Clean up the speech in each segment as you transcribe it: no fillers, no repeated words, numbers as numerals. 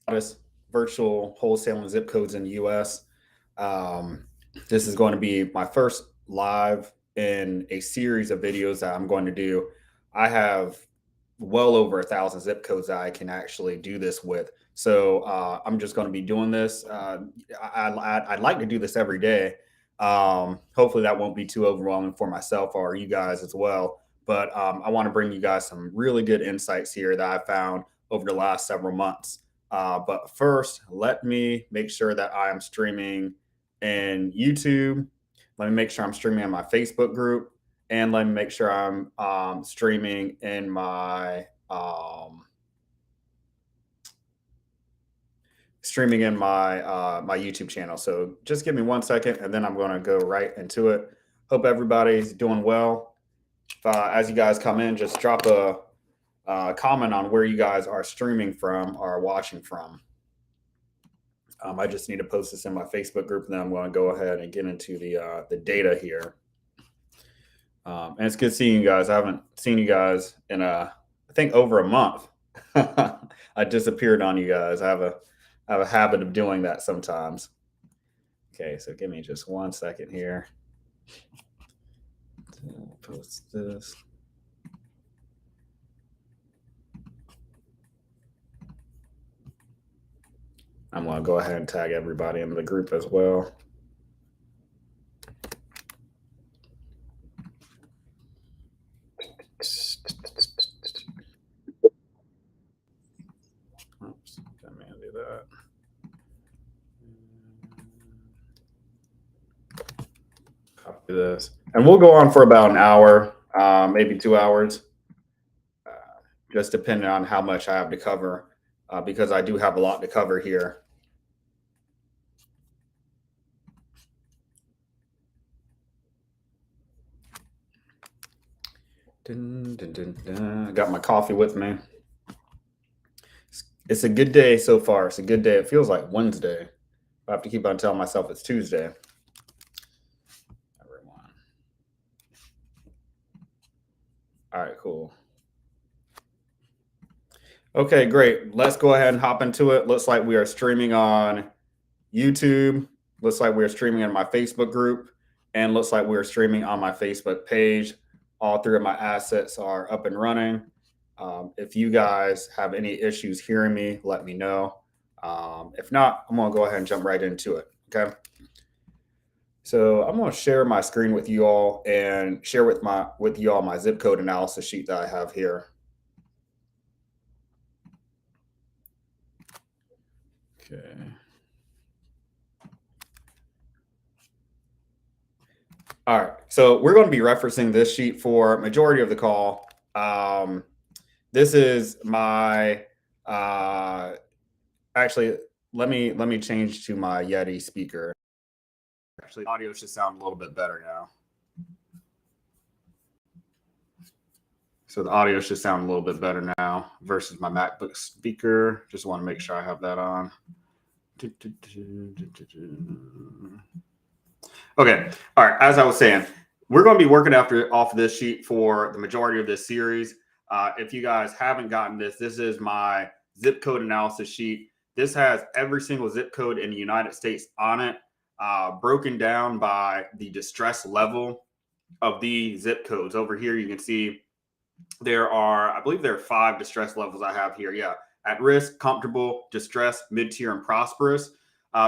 hottest virtual wholesaling zip codes in the US. Um, this is going to be my first live in a series of videos that I'm going to do. I have well over 1,000 zip codes that I can actually do this with. So I'm just going to be doing this. I'd like to do this every day. Hopefully that won't be too overwhelming for myself or you guys as well. But I want to bring you guys some really good insights here that I found over the last several months. But first, let me make sure that I am streaming in YouTube. Let me make sure I'm streaming in my Facebook group, and let me make sure I'm streaming in my YouTube channel. So just give me 1 second, and then I'm going to go right into it. Hope everybody's doing well. As you guys come in, just drop a comment on where you guys are streaming from or watching from. I just need to post this in my Facebook group, and then I'm going to go ahead and get into the data here. And it's good seeing you guys. I haven't seen you guys in I think over a month. I disappeared on you guys. I have a habit of doing that sometimes. Okay, so give me just 1 second here. Post this. I'm going to go ahead and tag everybody in the group as well. Oops, let me undo that. Copy this. And we'll go on for about an hour, maybe 2 hours, just depending on how much I have to cover, because I do have a lot to cover here. Dun, dun, dun, dun. I got my coffee with me. It's a good day so far. It's a good day. It feels like Wednesday. I have to keep on telling myself it's Tuesday. Everyone. All right, cool. Okay, great. Let's go ahead and hop into it. Looks like we are streaming on YouTube. Looks like we're streaming in my Facebook group, and looks like we're streaming on my Facebook page. All three of my assets are up and running. If you guys have any issues hearing me, let me know. If not, I'm going to go ahead and jump right into it. Okay. So I'm going to share my screen with you all and share with you all my zip code analysis sheet that I have here. Okay. All right. So we're going to be referencing this sheet for majority of the call. This is my actually let me change to my Yeti speaker. Actually, audio should sound a little bit better now. So the audio should sound a little bit better now versus my MacBook speaker. Just want to make sure I have that on. Okay. All right. As I was saying, we're going to be working off of this sheet for the majority of this series. If you guys haven't gotten this is my zip code analysis sheet. This has every single zip code in the United States on it, broken down by the distress level of the zip codes. Over here, you can see I believe there are 5 distress levels I have here. Yeah. At risk, comfortable, distress, mid-tier, and prosperous.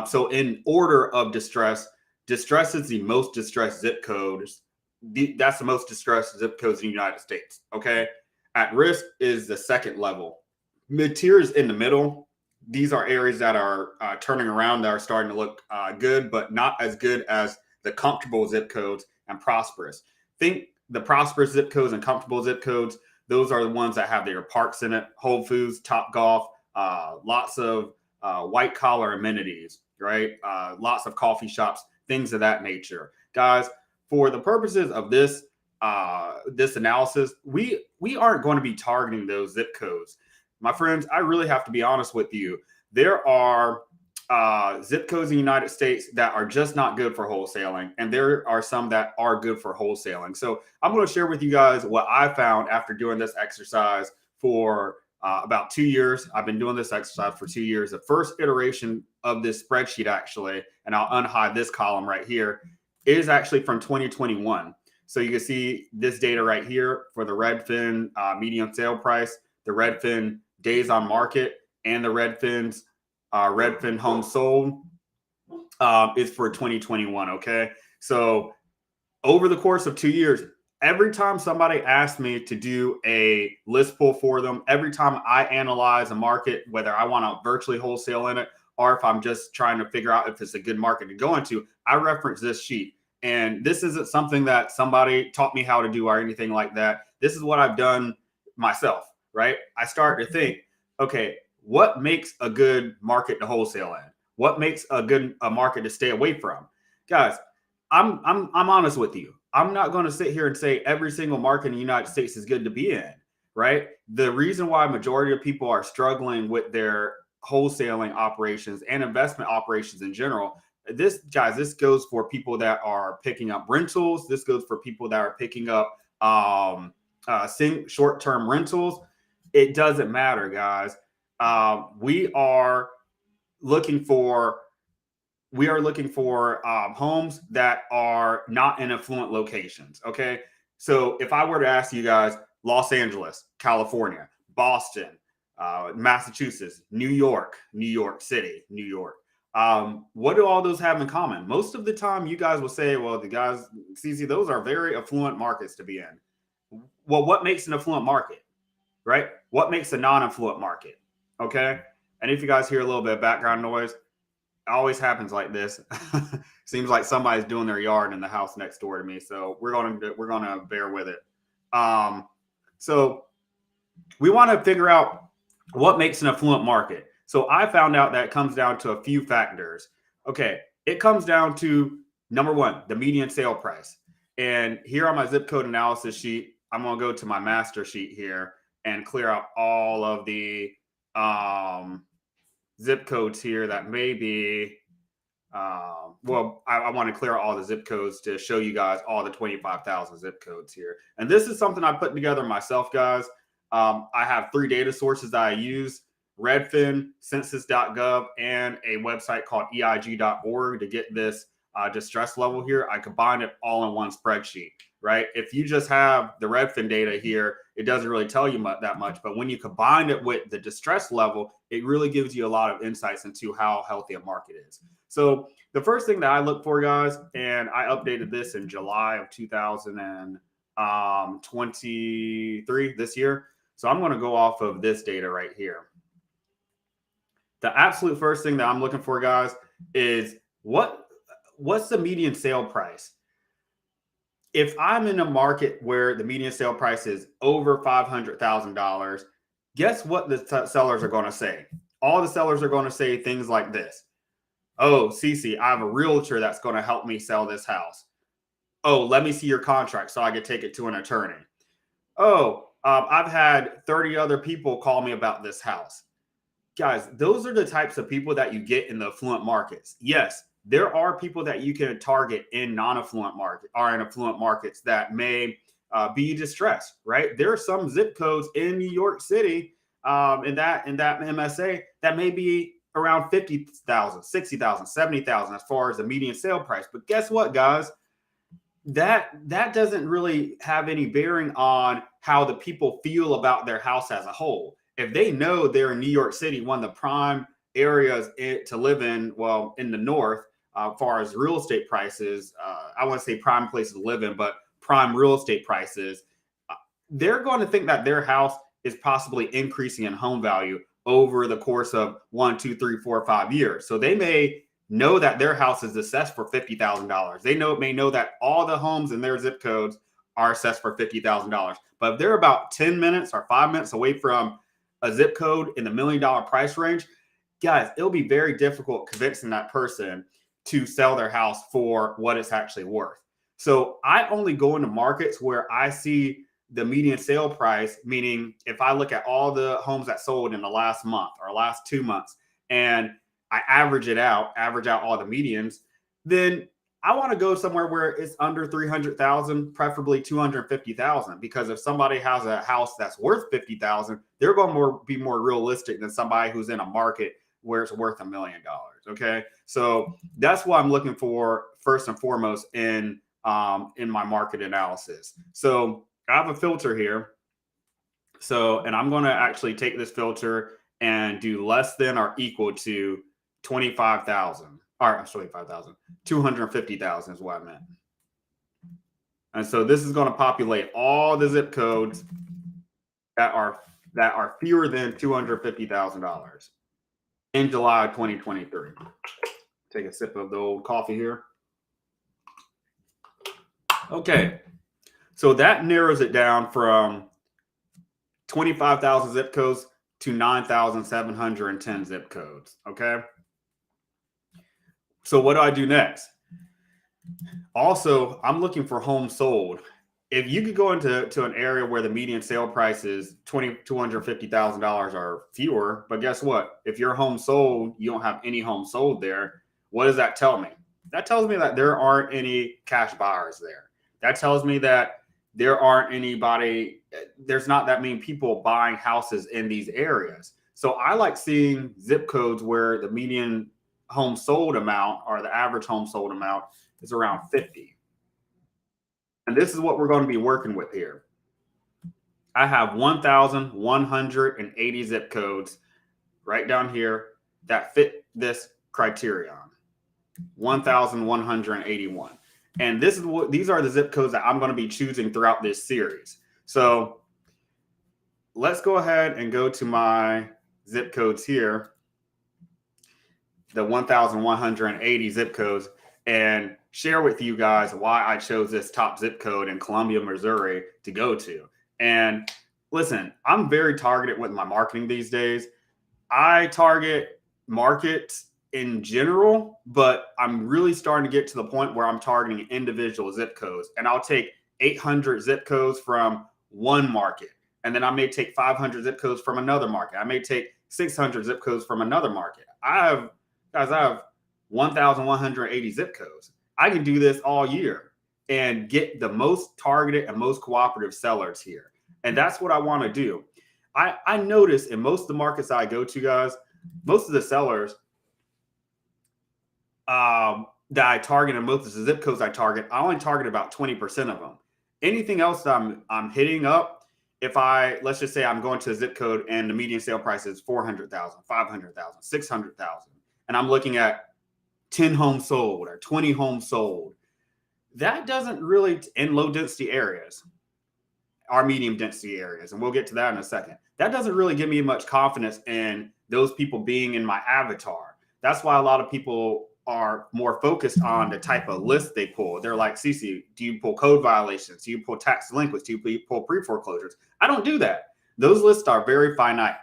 So in order of distress is the most distressed zip codes. That's the most distressed zip codes in the United States. Okay. At risk is the second level. Mid-tier is in the middle. These are areas that are turning around, that are starting to look good, but not as good as the comfortable zip codes and prosperous. Think the prosperous zip codes and comfortable zip codes. Those are the ones that have their parks in it, Whole Foods, Top Golf, lots of white collar amenities, right? Lots of coffee shops, things of that nature. Guys, for the purposes of this analysis, we aren't going to be targeting those zip codes. My friends, I really have to be honest with you. There are zip codes in the United States that are just not good for wholesaling, and there are some that are good for wholesaling. So I'm going to share with you guys what I found after doing this exercise for about 2 years. I've been doing this exercise for 2 years. The first iteration of this spreadsheet, actually, and I'll unhide this column right here, is actually from 2021. So you can see this data right here for the Redfin median sale price, the Redfin days on market, and the Redfin home sold is for 2021. Okay, so over the course of 2 years, every time somebody asks me to do a list pull for them, every time I analyze a market, whether I want to virtually wholesale in it or if I'm just trying to figure out if it's a good market to go into, I reference this sheet. And this isn't something that somebody taught me how to do or anything like that. This is what I've done myself, right? I start to think, okay, what makes a good market to wholesale in? What makes a market to stay away from? Guys, I'm honest with you. I'm not going to sit here and say every single market in the United States is good to be in, right? The reason why majority of people are struggling with their wholesaling operations and investment operations in general, this goes for people that are picking up rentals. This goes for people that are picking up short-term rentals. It doesn't matter, guys. We are looking for homes that are not in affluent locations. Okay. So if I were to ask you guys, Los Angeles, California, Boston, Massachusetts, New York City, New York, what do all those have in common? Most of the time you guys will say, well, the guys, CC, those are very affluent markets to be in. Well, what makes an affluent market, right? What makes a non-affluent market? Okay. And if you guys hear a little bit of background noise, always happens like this. Seems like somebody's doing their yard in the house next door to me, so we're gonna bear with it. So we want to figure out what makes an affluent market. So I found out that it comes down to a few factors. Okay, it comes down to number one, the median sale price. And here on my zip code analysis sheet, I'm gonna go to my master sheet here and clear out all of the zip codes here that may be, I want to clear out all the zip codes to show you guys all the 25,000 zip codes here. And this is something I put together myself, guys. I have 3 data sources that I use: Redfin, census.gov, and a website called eig.org to get this distress level here. I combined it all in one spreadsheet, right? If you just have the Redfin data here, it doesn't really tell you that much. But when you combine it with the distress level, it really gives you a lot of insights into how healthy a market is. So the first thing that I look for, guys, and I updated this in July of 2023 this year. So I'm going to go off of this data right here. The absolute first thing that I'm looking for, guys, is what's the median sale price? If I'm in a market where the median sale price is over $500,000, guess what the sellers are going to say? All the sellers are going to say things like this. Oh, Cece, I have a realtor that's going to help me sell this house. Oh, let me see your contract so I can take it to an attorney. Oh, I've had 30 other people call me about this house. Guys, those are the types of people that you get in the affluent markets. Yes, there are people that you can target in non-affluent market or in affluent markets that may be distressed, right? There are some zip codes in New York City in that MSA that may be around 50,000, 60,000, 70,000 as far as the median sale price. But guess what, guys? That doesn't really have any bearing on how the people feel about their house as a whole. If they know they're in New York City, one of the prime areas to live in, well, in the north, as far as real estate prices, I wouldn't say prime places to live in, but prime real estate prices, they're going to think that their house is possibly increasing in home value over the course of 1, 2, 3, 4, 5 years. So they may know that their house is assessed for $50,000. They may know that all the homes in their zip codes are assessed for $50,000. But if they're about 10 minutes or 5 minutes away from a zip code in the $1 million price range, guys, it'll be very difficult convincing that person to sell their house for what it's actually worth. So I only go into markets where I see the median sale price, meaning if I look at all the homes that sold in the last month or last 2 months, and I average out all the medians, then I want to go somewhere where it's under 300,000, preferably 250,000, because if somebody has a house that's worth 50,000, they're going to be more realistic than somebody who's in a market where it's worth $1 million. Okay. So that's what I'm looking for first and foremost in my market analysis. So I have a filter here. So, and I'm going to actually take this filter and do less than or equal to 25,000 or 25,000, 250,000 is what I meant. And so this is going to populate all the zip codes that are fewer than $250,000 in July 2023. Take a sip of the old coffee here. Okay. So that narrows it down from 25,000 zip codes to 9,710 zip codes. Okay. So what do I do next? Also, I'm looking for homes sold. If you could go into an area where the median sale price is $250,000 or fewer, but guess what? If your home sold, you don't have any homes sold there. What does that tell me? That tells me that there aren't any cash buyers there. That tells me that there aren't anybody, there's not that many people buying houses in these areas. So I like seeing zip codes where the median home sold amount or the average home sold amount is around 50. And this is what we're going to be working with here. I have 1,180 zip codes right down here that fit this criterion. 1,181. And these are the zip codes that I'm going to be choosing throughout this series. So let's go ahead and go to my zip codes here, the 1,180 zip codes, and share with you guys why I chose this top zip code in Columbia, Missouri to go to. And listen, I'm very targeted with my marketing these days. I target markets in general, but I'm really starting to get to the point where I'm targeting individual zip codes. And I'll take 800 zip codes from one market. And then I may take 500 zip codes from another market. I may take 600 zip codes from another market. I have 1,180 zip codes. I can do this all year and get the most targeted and most cooperative sellers here. And that's what I want to do. I notice in most of the markets I go to, guys, most of the sellers that I target and most of the zip codes I target, I only target about 20% of them. Anything else that I'm hitting up, if let's just say I'm going to a zip code and the median sale price is 400,000, 500,000, 600,000, and I'm looking at 10 homes sold or 20 homes sold, that doesn't really, in low density areas, our medium density areas, and we'll get to that in a second, that doesn't really give me much confidence in those people being in my avatar. That's why a lot of people are more focused on the type of list they pull. They're like, Cece, do you pull code violations? Do you pull tax delinquents? Do you pull pre-foreclosures? I don't do that. Those lists are very finite.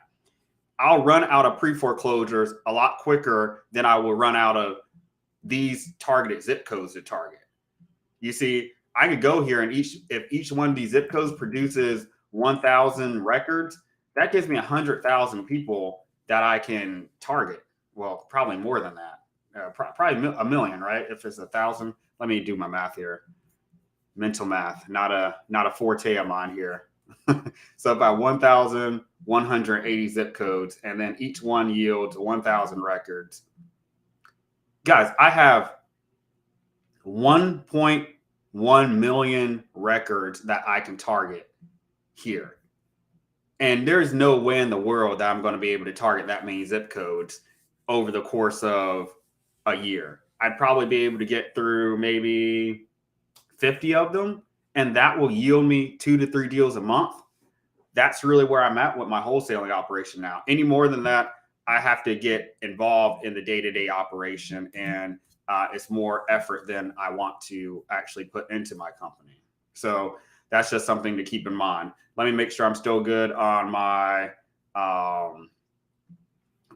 I'll run out of pre-foreclosures a lot quicker than I will run out of these targeted zip codes to target. You see, I could go here and if each one of these zip codes produces 1,000 records, that gives me 100,000 people that I can target. Well, probably more than that. Probably a million, right? If it's 1,000, let me do my math here. Mental math, not a forte of mine here. So about 1,180 zip codes, and then each one yields 1,000 records. Guys, I have 1.1 million records that I can target here. And there's no way in the world that I'm going to be able to target that many zip codes over the course of a year. I'd probably be able to get through maybe 50 of them, and that will yield me 2 to 3 deals a month. That's really where I'm at with my wholesaling operation now. Any more than that, I have to get involved in the day-to-day operation, and it's more effort than I want to actually put into my company. So that's just something to keep in mind. Let me make sure I'm still good on my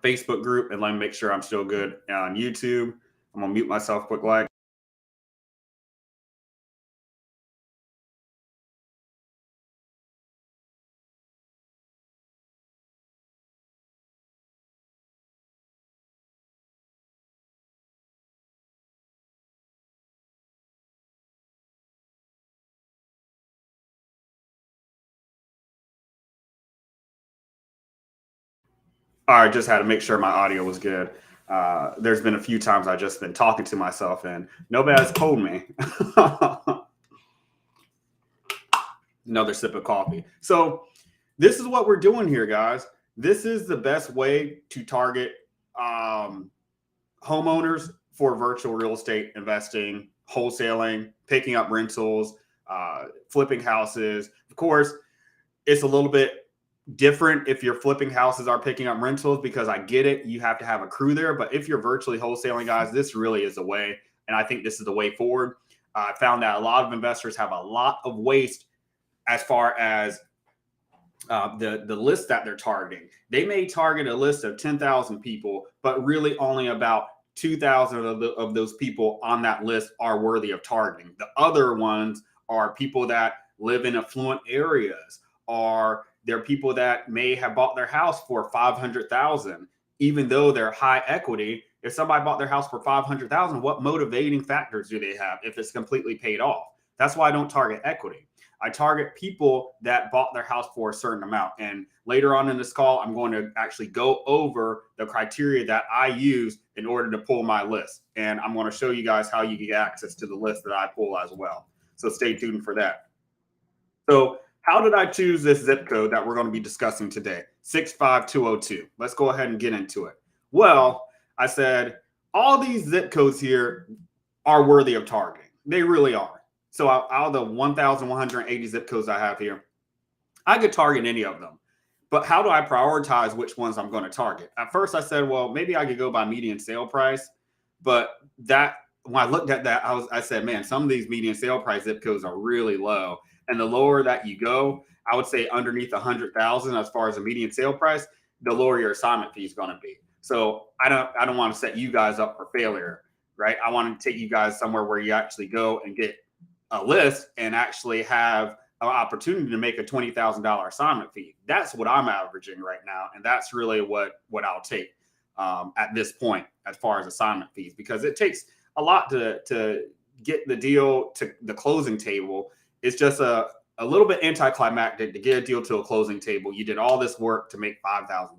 Facebook group, and let me make sure I'm still good on YouTube. I'm gonna mute myself quick like. All right, just had to make sure my audio was good. There's been a few times I've just been talking to myself and nobody has told me. Another sip of coffee. So this is what we're doing here, guys. This is the best way to target homeowners for virtual real estate investing, wholesaling, picking up rentals, flipping houses. Of course, it's a little bit different if you're flipping houses or picking up rentals, because I get it. You have to have a crew there. But if you're virtually wholesaling, guys, this really is the way. And I think this is the way forward. I found that a lot of investors have a lot of waste as far as the list that they're targeting. They may target a list of 10,000 people, but really only about 2,000 of those people on that list are worthy of targeting. The other ones are people that live in affluent areas, or they're people that may have bought their house for 500,000, even though they're high equity. If somebody bought their house for 500,000, what motivating factors do they have if it's completely paid off? That's why I don't target equity. I target people that bought their house for a certain amount. And later on in this call, I'm going to actually go over the criteria that I use in order to pull my list. And I'm going to show you guys how you get access to the list that I pull as well. So stay tuned for that. So how did I choose this zip code that we're going to be discussing today? 65202. Let's go ahead and get into it. Well, I said all these zip codes here are worthy of targeting. They really are. So out of the 1,180 zip codes I have here, I could target any of them. But how do I prioritize which ones I'm going to target? At first, I said, well, maybe I could go by median sale price. But that, when I looked at that, I said, man, some of these median sale price zip codes are really low. And the lower that you go, I would say underneath 100,000 as far as the median sale price, the lower your assignment fee is going to be. So I don't want to set you guys up for failure, right? I want to take you guys somewhere where you actually go and get a list and actually have an opportunity to make a $20,000 assignment fee. That's what I'm averaging right now. And that's really what I'll take at this point as far as assignment fees, because it takes a lot to get the deal to the closing table. It's just a little bit anticlimactic to get a deal to a closing table. You did all this work to make $5,000.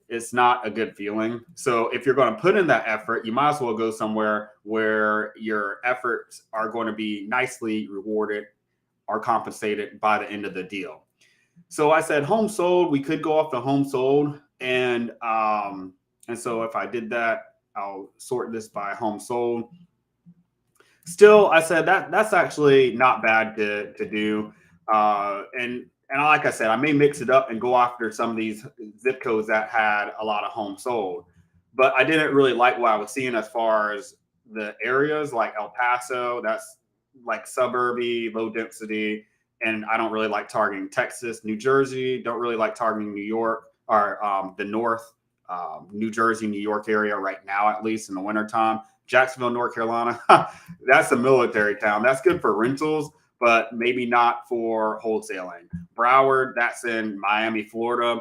It's not a good feeling. So if you're going to put in that effort, you might as well go somewhere where your efforts are going to be nicely rewarded or compensated by the end of the deal. So I said home sold. We could go off the home sold. And so if I did that, I'll sort this by home sold. Still, I said that's actually not bad to do. And like I said, I may mix it up and go after some of these zip codes that had a lot of homes sold. But I didn't really like what I was seeing as far as the areas like El Paso. That's like suburby, low density. And I don't really like targeting Texas, New Jersey. Don't really like targeting New York or the North, New Jersey, New York area right now, at least in the wintertime. Jacksonville, North Carolina, that's a military town. That's good for rentals, but maybe not for wholesaling. Broward, that's in Miami, Florida.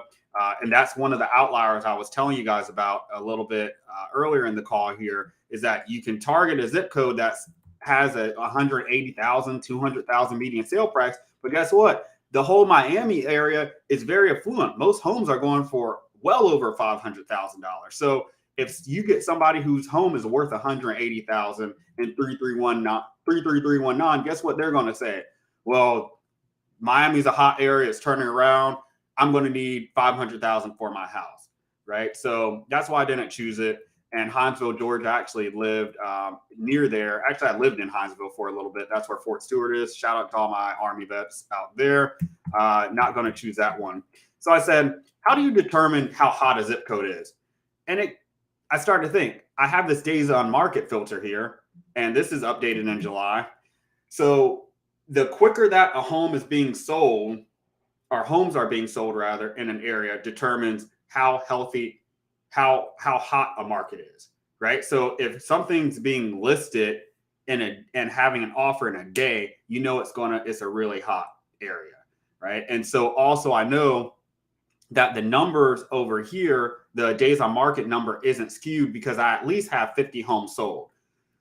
And that's one of the outliers I was telling you guys about a little bit earlier in the call here, is that you can target a zip code that has a 180,000, 200,000 median sale price. But guess what? The whole Miami area is very affluent. Most homes are going for well over $500,000. So if you get somebody whose home is worth 180,000 and 33319, guess what they're going to say? Well, Miami's a hot area. It's turning around. I'm going to need 500,000 for my house, right? So that's why I didn't choose it. And Hinesville, Georgia, I actually lived near there. Actually, I lived in Hinesville for a little bit. That's where Fort Stewart is. Shout out to all my Army vets out there. Not going to choose that one. So I said, how do you determine how hot a zip code is? And I started to think, I have this days on market filter here, and this is updated in July. So the quicker that a home is being sold, or homes are being sold rather, in an area determines how healthy, how hot a market is, right? So if something's being listed and having an offer in a day, you know it's a really hot area, right? And so also I know that the numbers over here, the days on market number isn't skewed because I at least have 50 homes sold.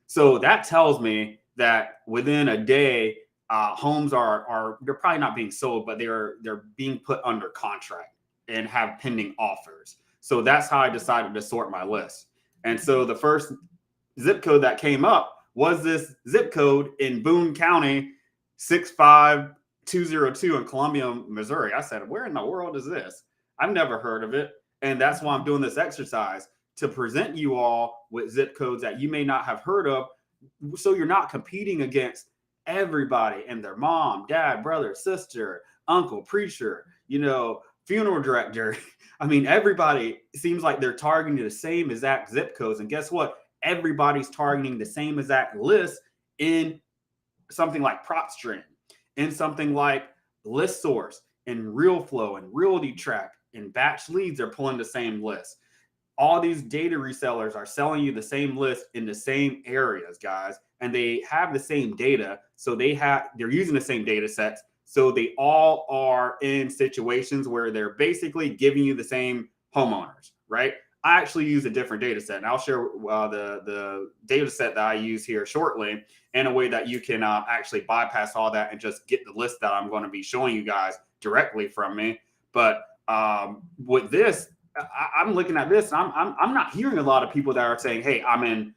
So that tells me that within a day, homes they're probably not being sold, but they're being put under contract. and have pending offers. So that's how I decided to sort my list. And so the first zip code that came up was this zip code in Boone County, 65202 in Columbia, Missouri. I said, where in the world is this? I've never heard of it. And that's why I'm doing this exercise, to present you all with zip codes that you may not have heard of, so you're not competing against everybody and their mom, dad, brother, sister, uncle, preacher, funeral director. I mean, everybody seems like they're targeting the same exact zip codes. And guess what? Everybody's targeting the same exact list in something like PropStream, in something like List Source, and RealFlow, and Realty Track, and Batch Leads are pulling the same list. All these data resellers are selling you the same list in the same areas, guys, and they have the same data. So they're using the same data sets. So they all are in situations where they're basically giving you the same homeowners, right? I actually use a different data set, and I'll share the data set that I use here shortly, in a way that you can actually bypass all that and just get the list that I'm going to be showing you guys directly from me. But with this, I'm looking at this, and I'm not hearing a lot of people that are saying, hey, I'm in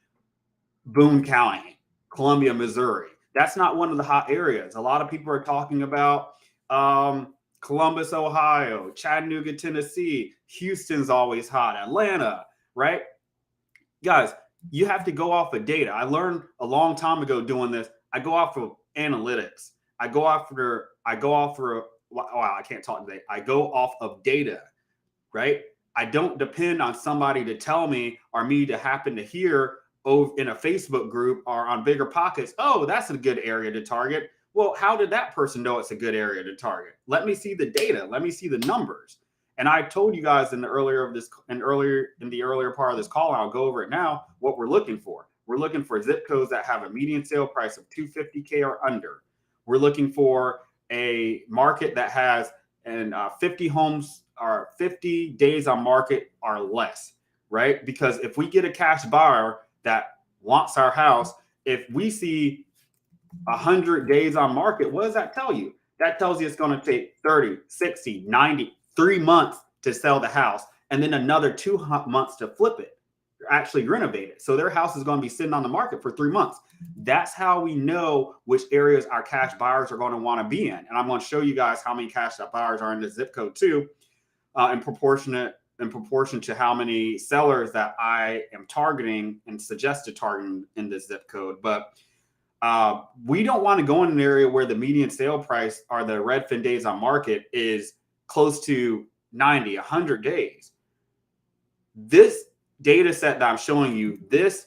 Boone County, Columbia, Missouri. That's not one of the hot areas. A lot of people are talking about Columbus, Ohio, Chattanooga, Tennessee, Houston's always hot, Atlanta, right? Guys, you have to go off of data. I learned a long time ago doing this. I go off of analytics. I go off of data, right? I don't depend on somebody to tell me, or me to happen to hear in a Facebook group or on Bigger Pockets, oh, that's a good area to target. Well, how did that person know it's a good area to target? Let me see the data. Let me see the numbers. And I told you guys in the earlier part of this call, and I'll go over it now, what we're looking for. We're looking for zip codes that have a median sale price of $250K or under. We're looking for a market that has 50 homes or 50 days on market or less, right? Because if we get a cash buyer that wants our house, if we see 100 days on market, what does that tell you? That tells you it's going to take 30, 60, 90, 3 months to sell the house, and then another 2 months to flip it, actually renovate it. So their house is going to be sitting on the market for 3 months. That's how we know which areas our cash buyers are going to want to be in. And I'm going to show you guys how many cash buyers are in the zip code too, in proportion to how many sellers that I am targeting and suggested targeting in this zip code. But we don't want to go in an area where the median sale price or the Redfin days on market is close to 90, 100 days. This data set that I'm showing you, this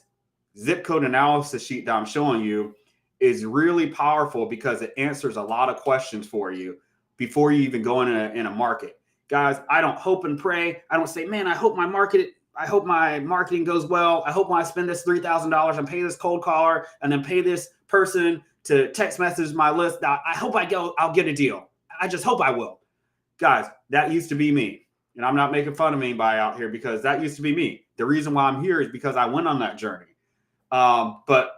zip code analysis sheet that I'm showing you, is really powerful because it answers a lot of questions for you before you even go in a market. Guys, I don't hope and pray. I don't say, man, I hope my marketing goes well. I hope when I spend this $3,000 and pay this cold caller and then pay this person to text message my list, I hope I'll get a deal. I just hope I will. Guys, that used to be me. And I'm not making fun of anybody out here, because that used to be me. The reason why I'm here is because I went on that journey. But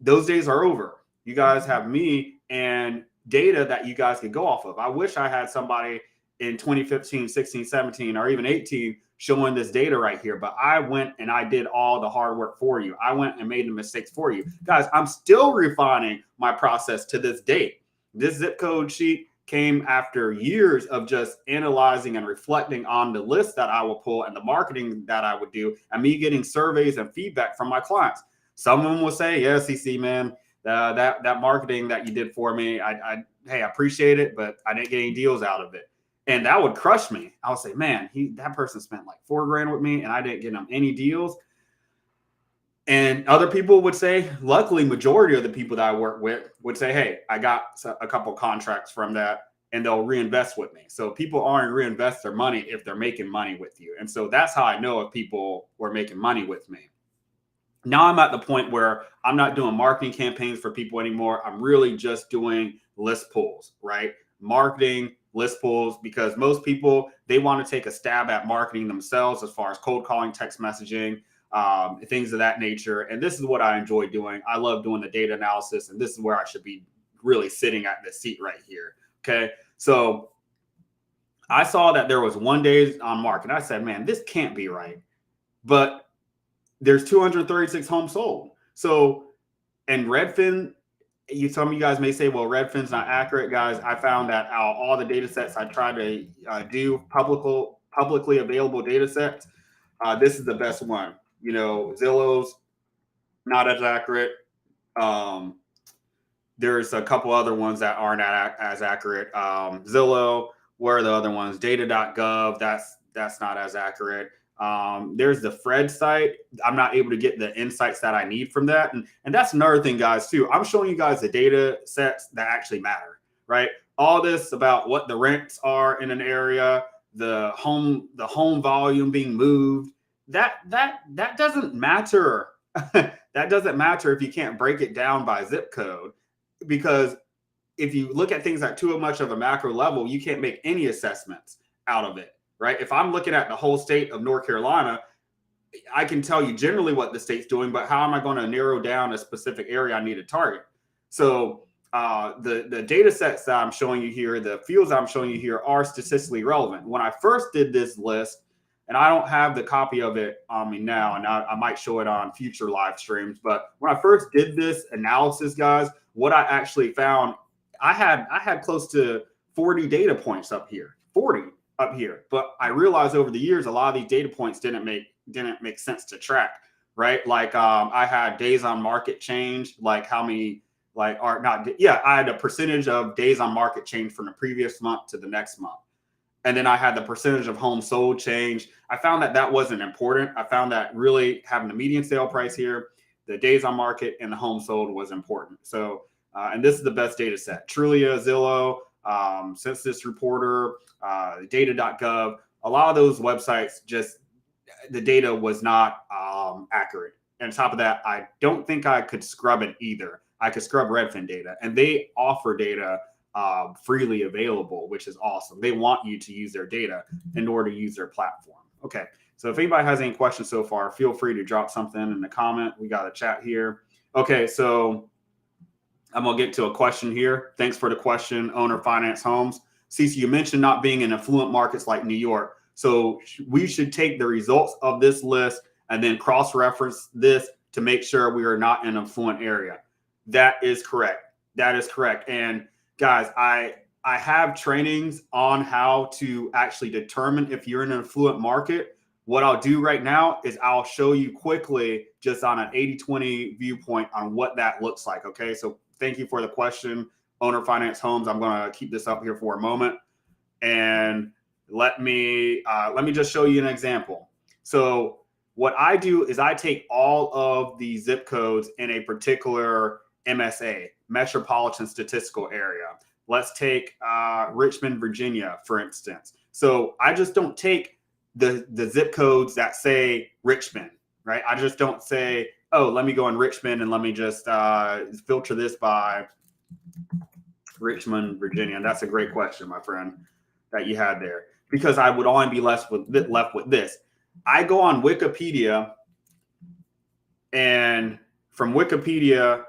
those days are over. You guys have me and data that you guys can go off of. I wish I had somebody in 2015, 16, 17, or even 18 showing this data right here. But I went and I did all the hard work for you. I went and made the mistakes for you. Guys, I'm still refining my process to this date. This zip code sheet came after years of just analyzing and reflecting on the list that I will pull and the marketing that I would do, and me getting surveys and feedback from my clients. Some of them will say, yeah, CC, man, that marketing that you did for me, I appreciate it, but I didn't get any deals out of it. And that would crush me. I would say, man, that person spent like $4,000 with me and I didn't get them any deals. And other people would say, luckily, majority of the people that I work with would say, hey, I got a couple contracts from that, and they'll reinvest with me. So people aren't reinvest their money if they're making money with you. And so that's how I know if people were making money with me. Now I'm at the point where I'm not doing marketing campaigns for people anymore. I'm really just doing list pulls, right? Marketing list pulls, because most people, they want to take a stab at marketing themselves as far as cold calling, text messaging, things of that nature. And this is what I enjoy doing. I love doing the data analysis, and this is where I should be really sitting at the seat right here. Okay. So I saw that there was 1 day on market. I said, man, this can't be right. But there's 236 homes sold. So, and Redfin, some of you guys may say, well, Redfin's not accurate, guys. I found that out all the data sets I tried to do publicly available data sets. This is the best one. Zillow's not as accurate. There's a couple other ones that aren't as accurate. Zillow, where are the other ones? Data.gov, that's not as accurate. There's the Fred site. I'm not able to get the insights that I need from that. And that's another thing, guys, too. I'm showing you guys the data sets that actually matter, right? All this about what the rents are in an area, the home volume being moved, that doesn't matter. That doesn't matter if you can't break it down by zip code, because if you look at things at too much of a macro level, you can't make any assessments out of it, right? If I'm looking at the whole state of North Carolina, I can tell you generally what the state's doing, but how am I going to narrow down a specific area I need to target? So the data sets that I'm showing you here, the fields I'm showing you here are statistically relevant. When I first did this list, and I don't have the copy of it on me now, and I might show it on future live streams, but when I first did this analysis, guys, what I actually found, I had close to 40 data points up here, 40 up here. But I realized over the years, a lot of these data points didn't make sense to track, right? Like I had days on market change, like how many, like are not, yeah, I had a percentage of days on market change from the previous month to the next month. And then I had the percentage of homes sold change. I found that wasn't important. I found that really having the median sale price here, the days on market, and the home sold was important. So, and this is the best data set. Trulia, Zillow, Census Reporter, data.gov, a lot of those websites, just the data was not accurate. And on top of that, I don't think I could scrub it either. I could scrub Redfin data, and they offer data freely available, which is awesome. They want you to use their data in order to use their platform. Okay, so if anybody has any questions so far, feel free to drop something in the comment. We got a chat here. Okay, so I'm gonna get to a question here. Thanks for the question, Owner Finance Homes. Cece, you mentioned not being in affluent markets like New York. So we should take the results of this list and then cross-reference this to make sure we are not in an affluent area. That is correct. That is correct. And guys, I have trainings on how to actually determine if you're in an affluent market. What I'll do right now is I'll show you quickly just on an 80-20 viewpoint on what that looks like. Okay, so thank you for the question, Owner Finance Homes. I'm going to keep this up here for a moment, and let me just show you an example. So what I do is I take all of the zip codes in a particular MSA, metropolitan statistical area. Let's take Richmond, Virginia, for instance. So I just don't take the zip codes that say Richmond, right? I just don't say, oh, let me go in Richmond and let me just filter this by Richmond, Virginia. And that's a great question, my friend, that you had there, because I would only be left with this. I go on Wikipedia, and from Wikipedia,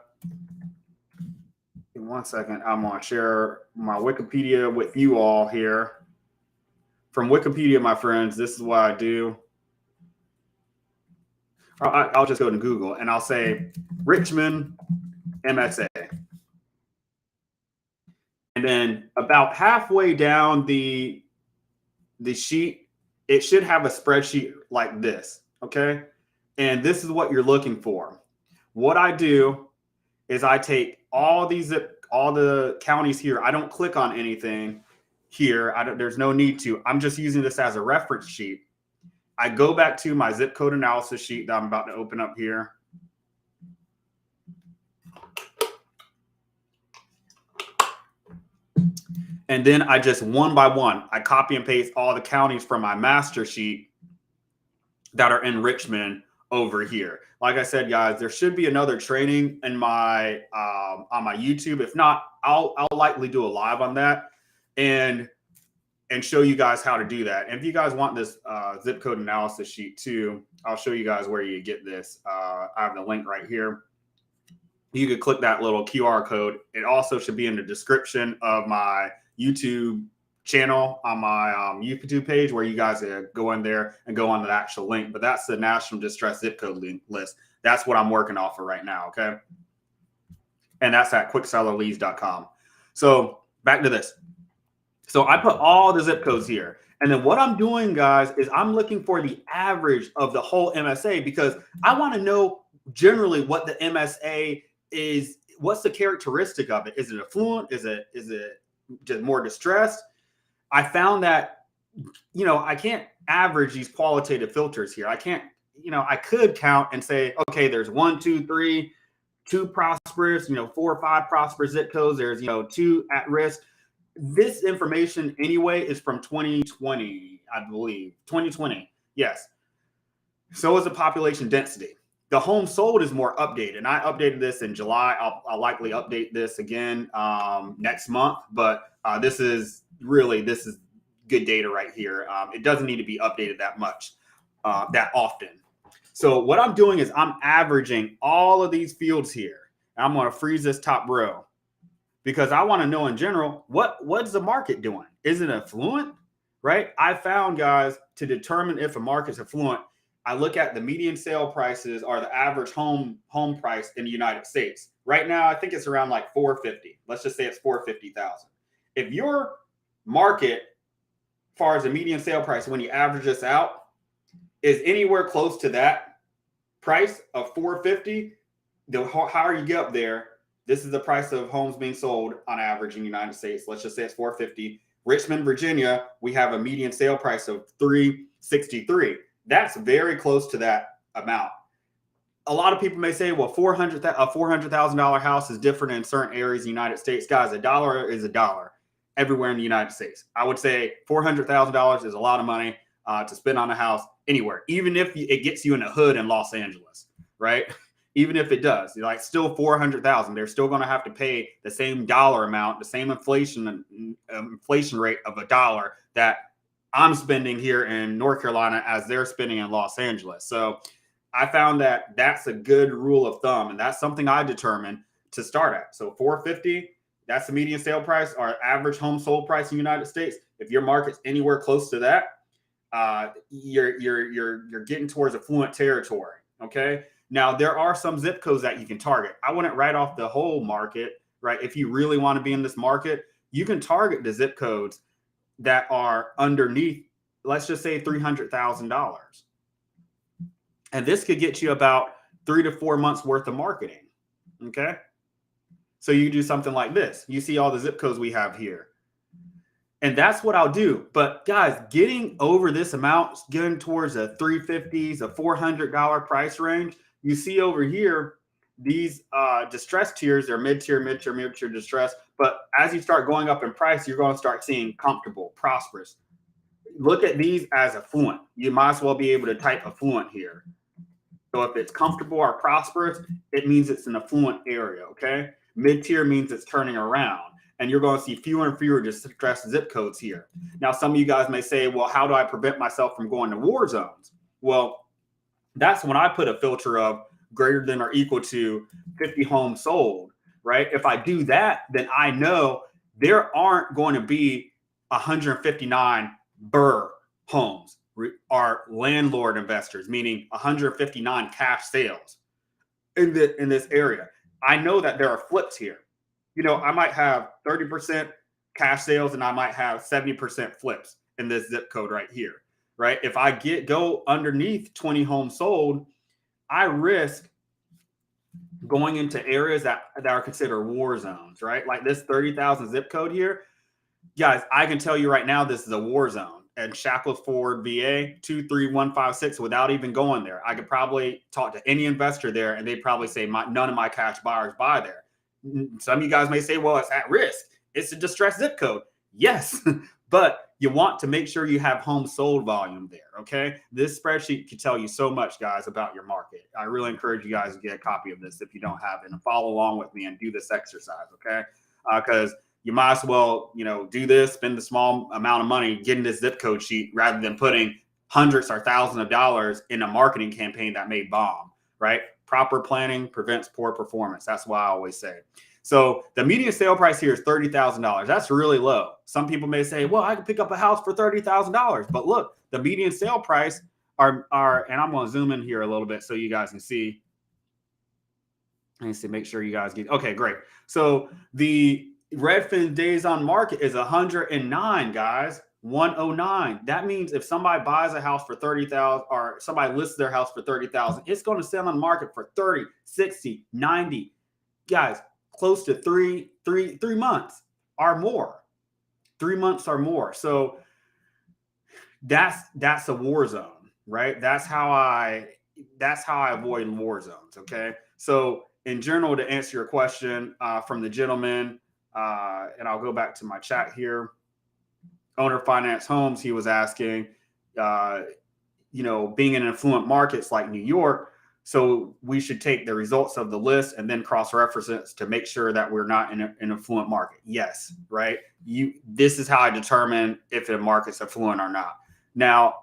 in 1 second, I'm going to share my Wikipedia with you all here. From Wikipedia, my friends, this is what I do. I'll just go to Google and I'll say Richmond MSA. And then about halfway down the sheet, it should have a spreadsheet like this, okay? And this is what you're looking for. What I do is I take all the counties here. I don't click on anything here. There's no need to. I'm just using this as a reference sheet. I go back to my zip code analysis sheet that I'm about to open up here. And then I just one by one, I copy and paste all the counties from my master sheet that are in Richmond over here. Like I said, guys, there should be another training in my on my YouTube. If not, I'll likely do a live on that and show you guys how to do that. And if you guys want this zip code analysis sheet too, I'll show you guys where you get this. I have the link right here. You could click that little QR code. It also should be in the description of my YouTube channel on my YouTube page where you guys go in there and go on the actual link. But that's the national distress zip code list. That's what I'm working off of right now. Okay. And that's at quicksellerleads.com. So back to this. So I put all the zip codes here. And then what I'm doing, guys, is I'm looking for the average of the whole MSA, because I want to know generally what the MSA is. What's the characteristic of it? Is it affluent? Is it just more distressed? I found that, I can't average these qualitative filters here. I can't, I could count and say, okay, there's 1, 2, 3, 2 prosperous, 4 or 5 prosperous zip codes. There's, 2 at risk. This information anyway is from 2020, I believe. 2020. Yes. So is the population density. The home sold is more updated. And I updated this in July. I'll likely update this again next month. But this is good data right here. It doesn't need to be updated that much, that often. So what I'm doing is I'm averaging all of these fields here. And I'm going to freeze this top row, because I want to know in general, what's the market doing? Is it affluent, right? I found, guys, to determine if a market's affluent, I look at the median sale prices or the average home price in the United States. Right now, I think it's around like 450. Let's just say it's 450,000. If your market, as far as the median sale price, when you average this out, is anywhere close to that price of 450, the higher you get up there, this is the price of homes being sold on average in the United States. Let's just say it's 450. Richmond, Virginia, we have a median sale price of 363. That's very close to that amount. A lot of people may say, well, a $400,000 house is different in certain areas in the United States. Guys, a dollar is a dollar everywhere in the United States. I would say $400,000 is a lot of money to spend on a house anywhere, even if it gets you in a hood in Los Angeles, right? Even if it does, like still 400,000, they're still going to have to pay the same dollar amount, the same inflation rate of a dollar that I'm spending here in North Carolina as they're spending in Los Angeles. So I found that that's a good rule of thumb, and that's something I determined to start at. So 450, that's the median sale price or average home sold price in the United States. If your market's anywhere close to that, you're getting towards affluent territory. Okay. Now, there are some zip codes that you can target. I wouldn't write off the whole market, right? If you really want to be in this market, you can target the zip codes that are underneath, let's just say $300,000. And this could get you about 3 to 4 months worth of marketing. Okay. So you do something like this. You see all the zip codes we have here. And that's what I'll do. But guys, getting over this amount, getting towards a $350s, a $400 price range, you see over here, these distress tiers, they're mid-tier, distress. But as you start going up in price, you're going to start seeing comfortable, prosperous. Look at these as affluent. You might as well be able to type affluent here. So if it's comfortable or prosperous, it means it's an affluent area, okay? Mid-tier means it's turning around. And you're going to see fewer and fewer distressed zip codes here. Now, some of you guys may say, well, how do I prevent myself from going to war zones? Well, that's when I put a filter of greater than or equal to 50 homes sold, right? If I do that, then I know there aren't going to be 159 BRRRR homes or landlord investors, meaning 159 cash sales in this area. I know that there are flips here. I might have 30% cash sales and I might have 70% flips in this zip code right here, right? If I go underneath 20 homes sold, I risk going into areas that are considered war zones, right? Like this 30,000 zip code here. Guys, I can tell you right now, this is a war zone. And Shackleford, VA, 23156, without even going there. I could probably talk to any investor there and they'd probably say none of my cash buyers buy there. Some of you guys may say, well, it's at risk. It's a distressed zip code. Yes, but you want to make sure you have home sold volume there, okay? This spreadsheet can tell you so much, guys, about your market. I really encourage you guys to get a copy of this if you don't have it and follow along with me and do this exercise, okay? Because you might as well, do this, spend a small amount of money getting this zip code sheet rather than putting hundreds or thousands of dollars in a marketing campaign that may bomb, right? Proper planning prevents poor performance. That's why I always say. So the median sale price here is $30,000. That's really low. Some people may say, well, I can pick up a house for $30,000. But look, the median sale price are, and I'm going to zoom in here a little bit so you guys can see. Let me see, make sure you guys get, okay, great. So the Redfin days on market is 109, guys. 109. That means if somebody buys a house for 30,000 or somebody lists their house for 30,000, it's going to sell on the market for 30, 60, 90. Guys, close to three months or more. 3 months or more. So that's a war zone, right? That's how I avoid war zones. Okay. So in general, to answer your question from the gentleman, and I'll go back to my chat here. Owner Finance Homes, he was asking, being in affluent markets like New York, so we should take the results of the list and then cross-reference it to make sure that we're not in an affluent market. Yes, right? This is how I determine if a market's affluent or not. Now,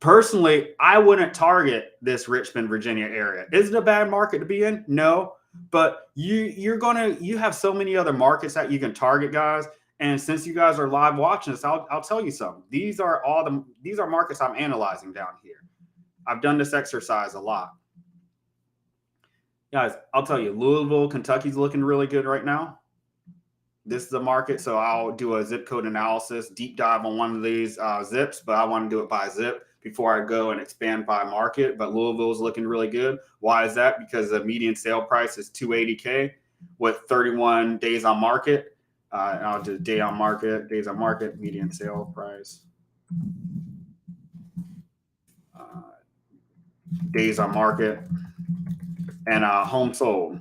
personally, I wouldn't target this Richmond, Virginia area. Is it a bad market to be in? No, but you have so many other markets that you can target, guys. And since you guys are live watching this, I'll tell you something. These are markets I'm analyzing down here. I've done this exercise a lot. Guys, I'll tell you, Louisville, Kentucky's looking really good right now. This is a market, so I'll do a zip code analysis, deep dive on one of these zips, but I want to do it by zip before I go and expand by market. But Louisville's looking really good. Why is that? Because the median sale price is $280K with 31 days on market. I'll do days on market, median sale price. Days on market. And home sold.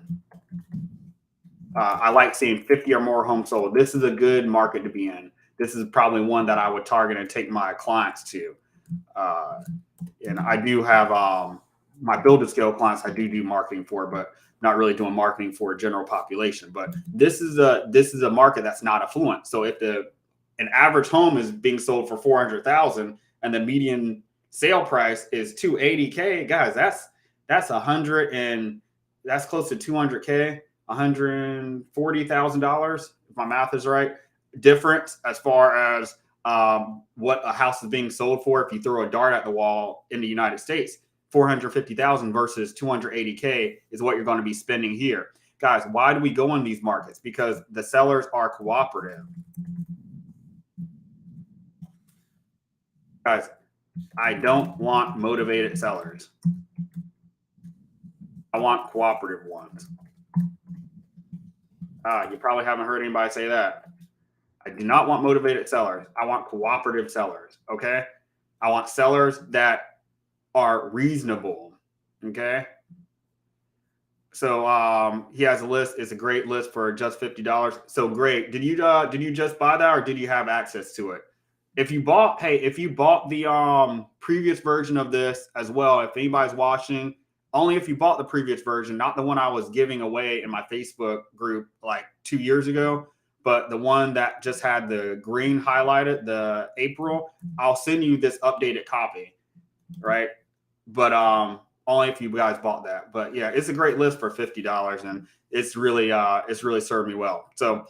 I like seeing 50 or more homes sold. This is a good market to be in. This is probably one that I would target and take my clients to. And I do have my build to scale clients. I do marketing for, but not really doing marketing for a general population. But this is a market that's not affluent. So if an average home is being sold for $400,000 and the median sale price is $280K, guys, that's close to $200K, $140,000, if my math is right, difference as far as what a house is being sold for. If you throw a dart at the wall in the United States, $450,000 versus $280K is what you're going to be spending here. Guys, why do we go in these markets? Because the sellers are cooperative. Guys, I don't want motivated sellers. I want cooperative ones. You probably haven't heard anybody say that. I do not want motivated sellers. I want cooperative sellers. Okay. I want sellers that are reasonable. Okay. So he has a list. It's a great list for just $50. So great. Did you just buy that, or did you have access to it? If you bought the previous version of this as well, if anybody's watching, only if you bought the previous version, not the one I was giving away in my Facebook group like 2 years ago, but the one that just had the green highlighted, the April, I'll send you this updated copy, right? But only if you guys bought that. But yeah, it's a great list for $50, and it's really served me well. So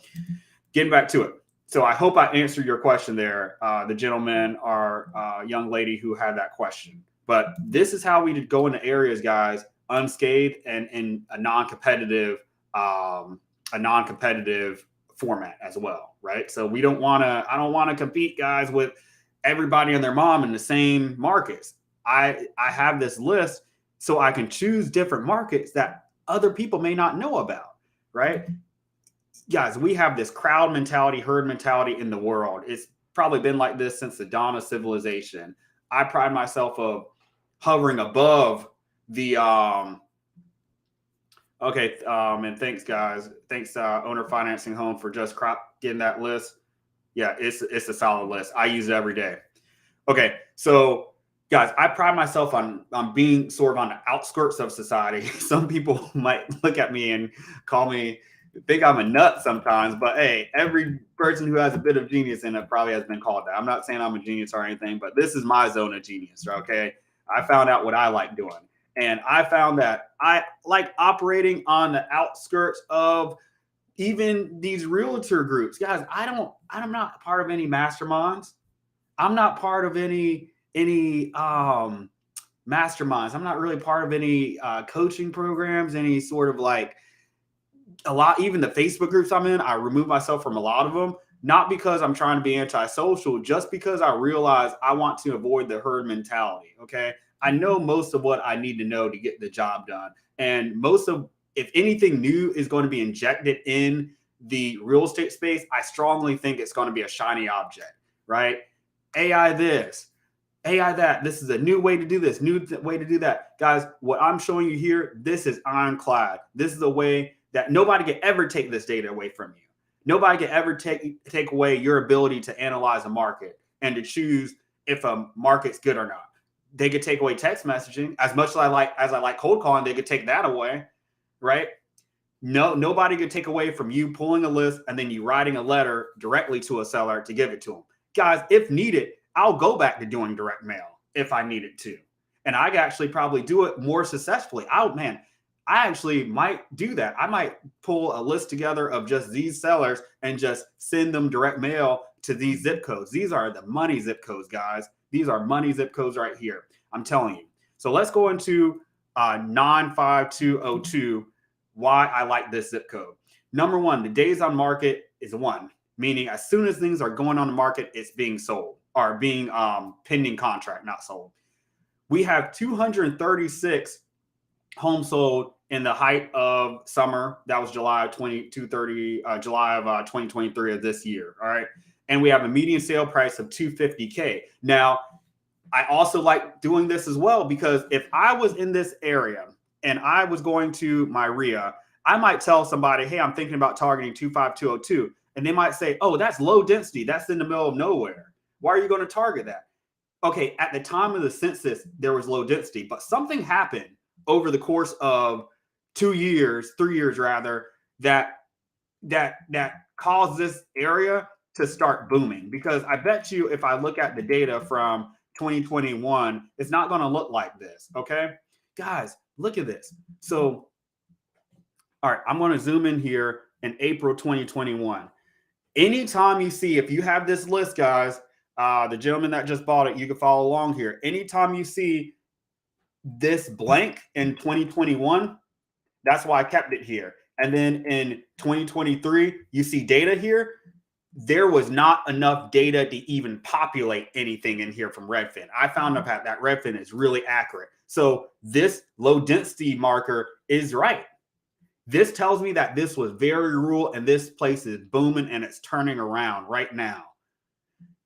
getting back to it. So I hope I answered your question there, the gentleman or young lady who had that question. But this is how we go into areas, guys, unscathed and in a non-competitive format as well, right? So I don't want to compete, guys, with everybody and their mom in the same markets. I have this list so I can choose different markets that other people may not know about, right? Guys, we have this crowd mentality, herd mentality in the world. It's probably been like this since the dawn of civilization. I pride myself of hovering above the and thanks, guys. Thanks, Owner Financing Home, for just getting that list. Yeah, it's a solid list. I use it every day. Okay, so guys, I pride myself on being sort of on the outskirts of society. Some people might look at me and think I'm a nut sometimes, but hey, every person who has a bit of genius in it probably has been called that. I'm not saying I'm a genius or anything, but this is my zone of genius, okay? I found out what I like doing. And I found that I like operating on the outskirts of even these realtor groups, guys. I'm not part of any masterminds. I'm not part of any masterminds. I'm not really part of any coaching programs, any sort of like a lot, even the Facebook groups I'm in, I remove myself from a lot of them, not because I'm trying to be antisocial, just because I realize I want to avoid the herd mentality. Okay. I know most of what I need to know to get the job done. And most of, if anything new is going to be injected in the real estate space, I strongly think it's going to be a shiny object, right? AI this, AI that. This is a new way to do this, way to do that. Guys, what I'm showing you here, this is ironclad. This is a way that nobody can ever take this data away from you. Nobody can ever take away your ability to analyze a market and to choose if a market's good or not. They could take away text messaging. As much as I like cold calling, they could take that away, right? No, nobody could take away from you pulling a list and then you writing a letter directly to a seller to give it to them. Guys, if needed, I'll go back to doing direct mail if I needed to. And I could actually probably do it more successfully. I actually might do that. I might pull a list together of just these sellers and just send them direct mail to these zip codes. These are the money zip codes, guys. These are money zip codes right here. I'm telling you. So let's go into 95202, why I like this zip code. Number one, the days on market is 1, meaning as soon as things are going on the market, it's being sold or being pending contract, not sold. We have 236 homes sold in the height of summer. That was July of 2023 of this year. All right. And we have a median sale price of $250K. Now, I also like doing this as well, because if I was in this area and I was going to my RIA, I might tell somebody, hey, I'm thinking about targeting 25202. And they might say, oh, that's low density. That's in the middle of nowhere. Why are you going to target that? Okay, at the time of the census, there was low density, but something happened over the course of 3 years rather, that caused this area to start booming. Because I bet you if I look at the data from 2021, it's not going to look like this. Okay, guys, look at this. So, all right, I'm going to zoom in here in April 2021. Anytime you see, if you have this list, guys, the gentleman that just bought it, you can follow along here. Anytime you see this blank in 2021, that's why I kept it here. And then in 2023, you see data here. There was not enough data to even populate anything in here from Redfin. I found out that Redfin is really accurate. So this low density marker is right. This tells me that this was very rural and this place is booming and it's turning around right now.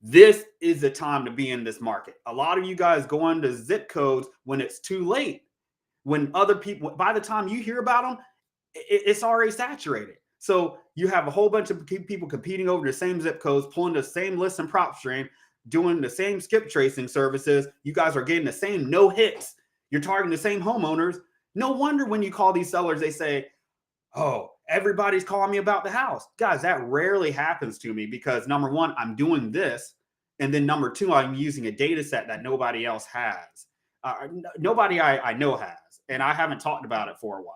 This is the time to be in this market. A lot of you guys go into zip codes when it's too late. When other people, by the time you hear about them, it's already saturated. So you have a whole bunch of people competing over the same zip codes, pulling the same list and prop stream, doing the same skip tracing services. You guys are getting the same no hits. You're targeting the same homeowners. No wonder when you call these sellers, they say, oh, everybody's calling me about the house. Guys, that rarely happens to me because number one, I'm doing this. And then number two, I'm using a data set that nobody else has. Nobody I know has. And I haven't talked about it for a while.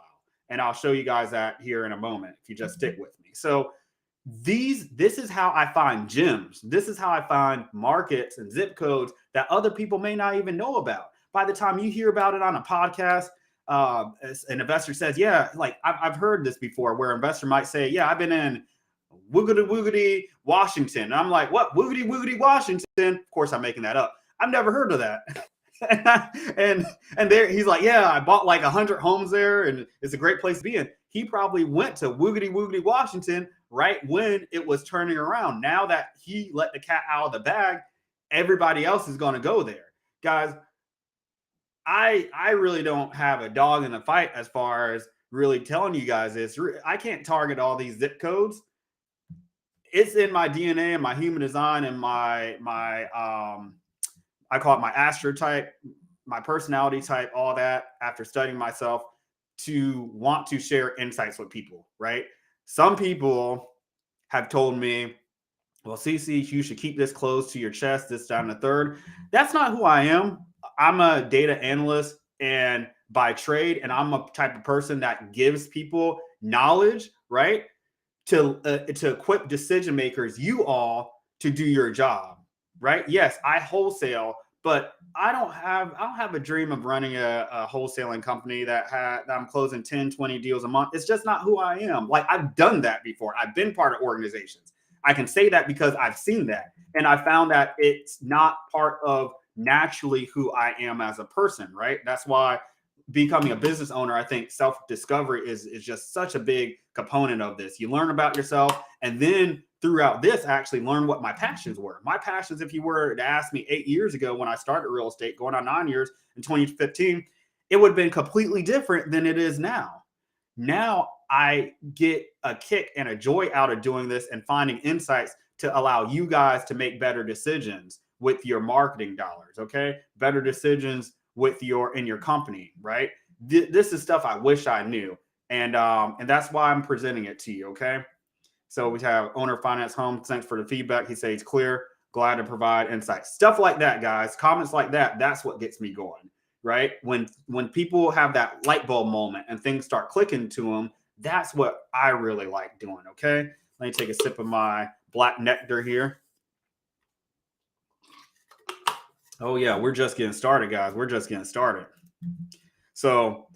And I'll show you guys that here in a moment if you just stick with me. So this is how I find gems. This is how I find markets and zip codes that other people may not even know about. By the time you hear about it on a podcast, an investor says, yeah, like I've heard this before, where an investor might say, yeah, I've been in woogity, Washington. And I'm like, what? Woogity, Washington? Of course, I'm making that up. I've never heard of that. and there he's like, yeah, I bought like 100 homes there and it's a great place to be in. He probably went to woogity, Washington right when it was turning around. Now that he let the cat out of the bag, everybody else is going to go there. Guys, I really don't have a dog in the fight as far as really telling you guys this. I can't target all these zip codes. It's in my DNA and my human design and my I call it my astrotype, my personality type, all that, after studying myself, to want to share insights with people, right? Some people have told me, well, CC, you should keep this close to your chest, this, down, and the third. That's not who I am. I'm a data analyst and by trade, and I'm a type of person that gives people knowledge, right? to equip decision makers, you all, to do your job, right? Yes, I wholesale, but I don't have a dream of running a wholesaling company that I'm closing 10, 20 deals a month. It's just not who I am. Like, I've done that before. I've been part of organizations. I can say that because I've seen that. And I found that it's not part of naturally who I am as a person, right? That's why becoming a business owner, I think self-discovery is just such a big component of this. You learn about yourself, and then throughout this, I actually learn what my passions were. My passions, if you were to ask me 8 years ago when I started real estate, going on 9 years in 2015, it would have been completely different than it is now. Now I get a kick and a joy out of doing this and finding insights to allow you guys to make better decisions with your marketing dollars. Okay, better decisions with in your company, right? This is stuff I wish I knew, and that's why I'm presenting it to you. Okay, so we have owner finance home. Thanks for the feedback. He says clear. Glad to provide insights. Stuff like that, guys. Comments like that. That's what gets me going, right? When people have that light bulb moment and things start clicking to them, that's what I really like doing. Okay, let me take a sip of my black nectar here. Oh yeah, we're just getting started, guys. We're just getting started. So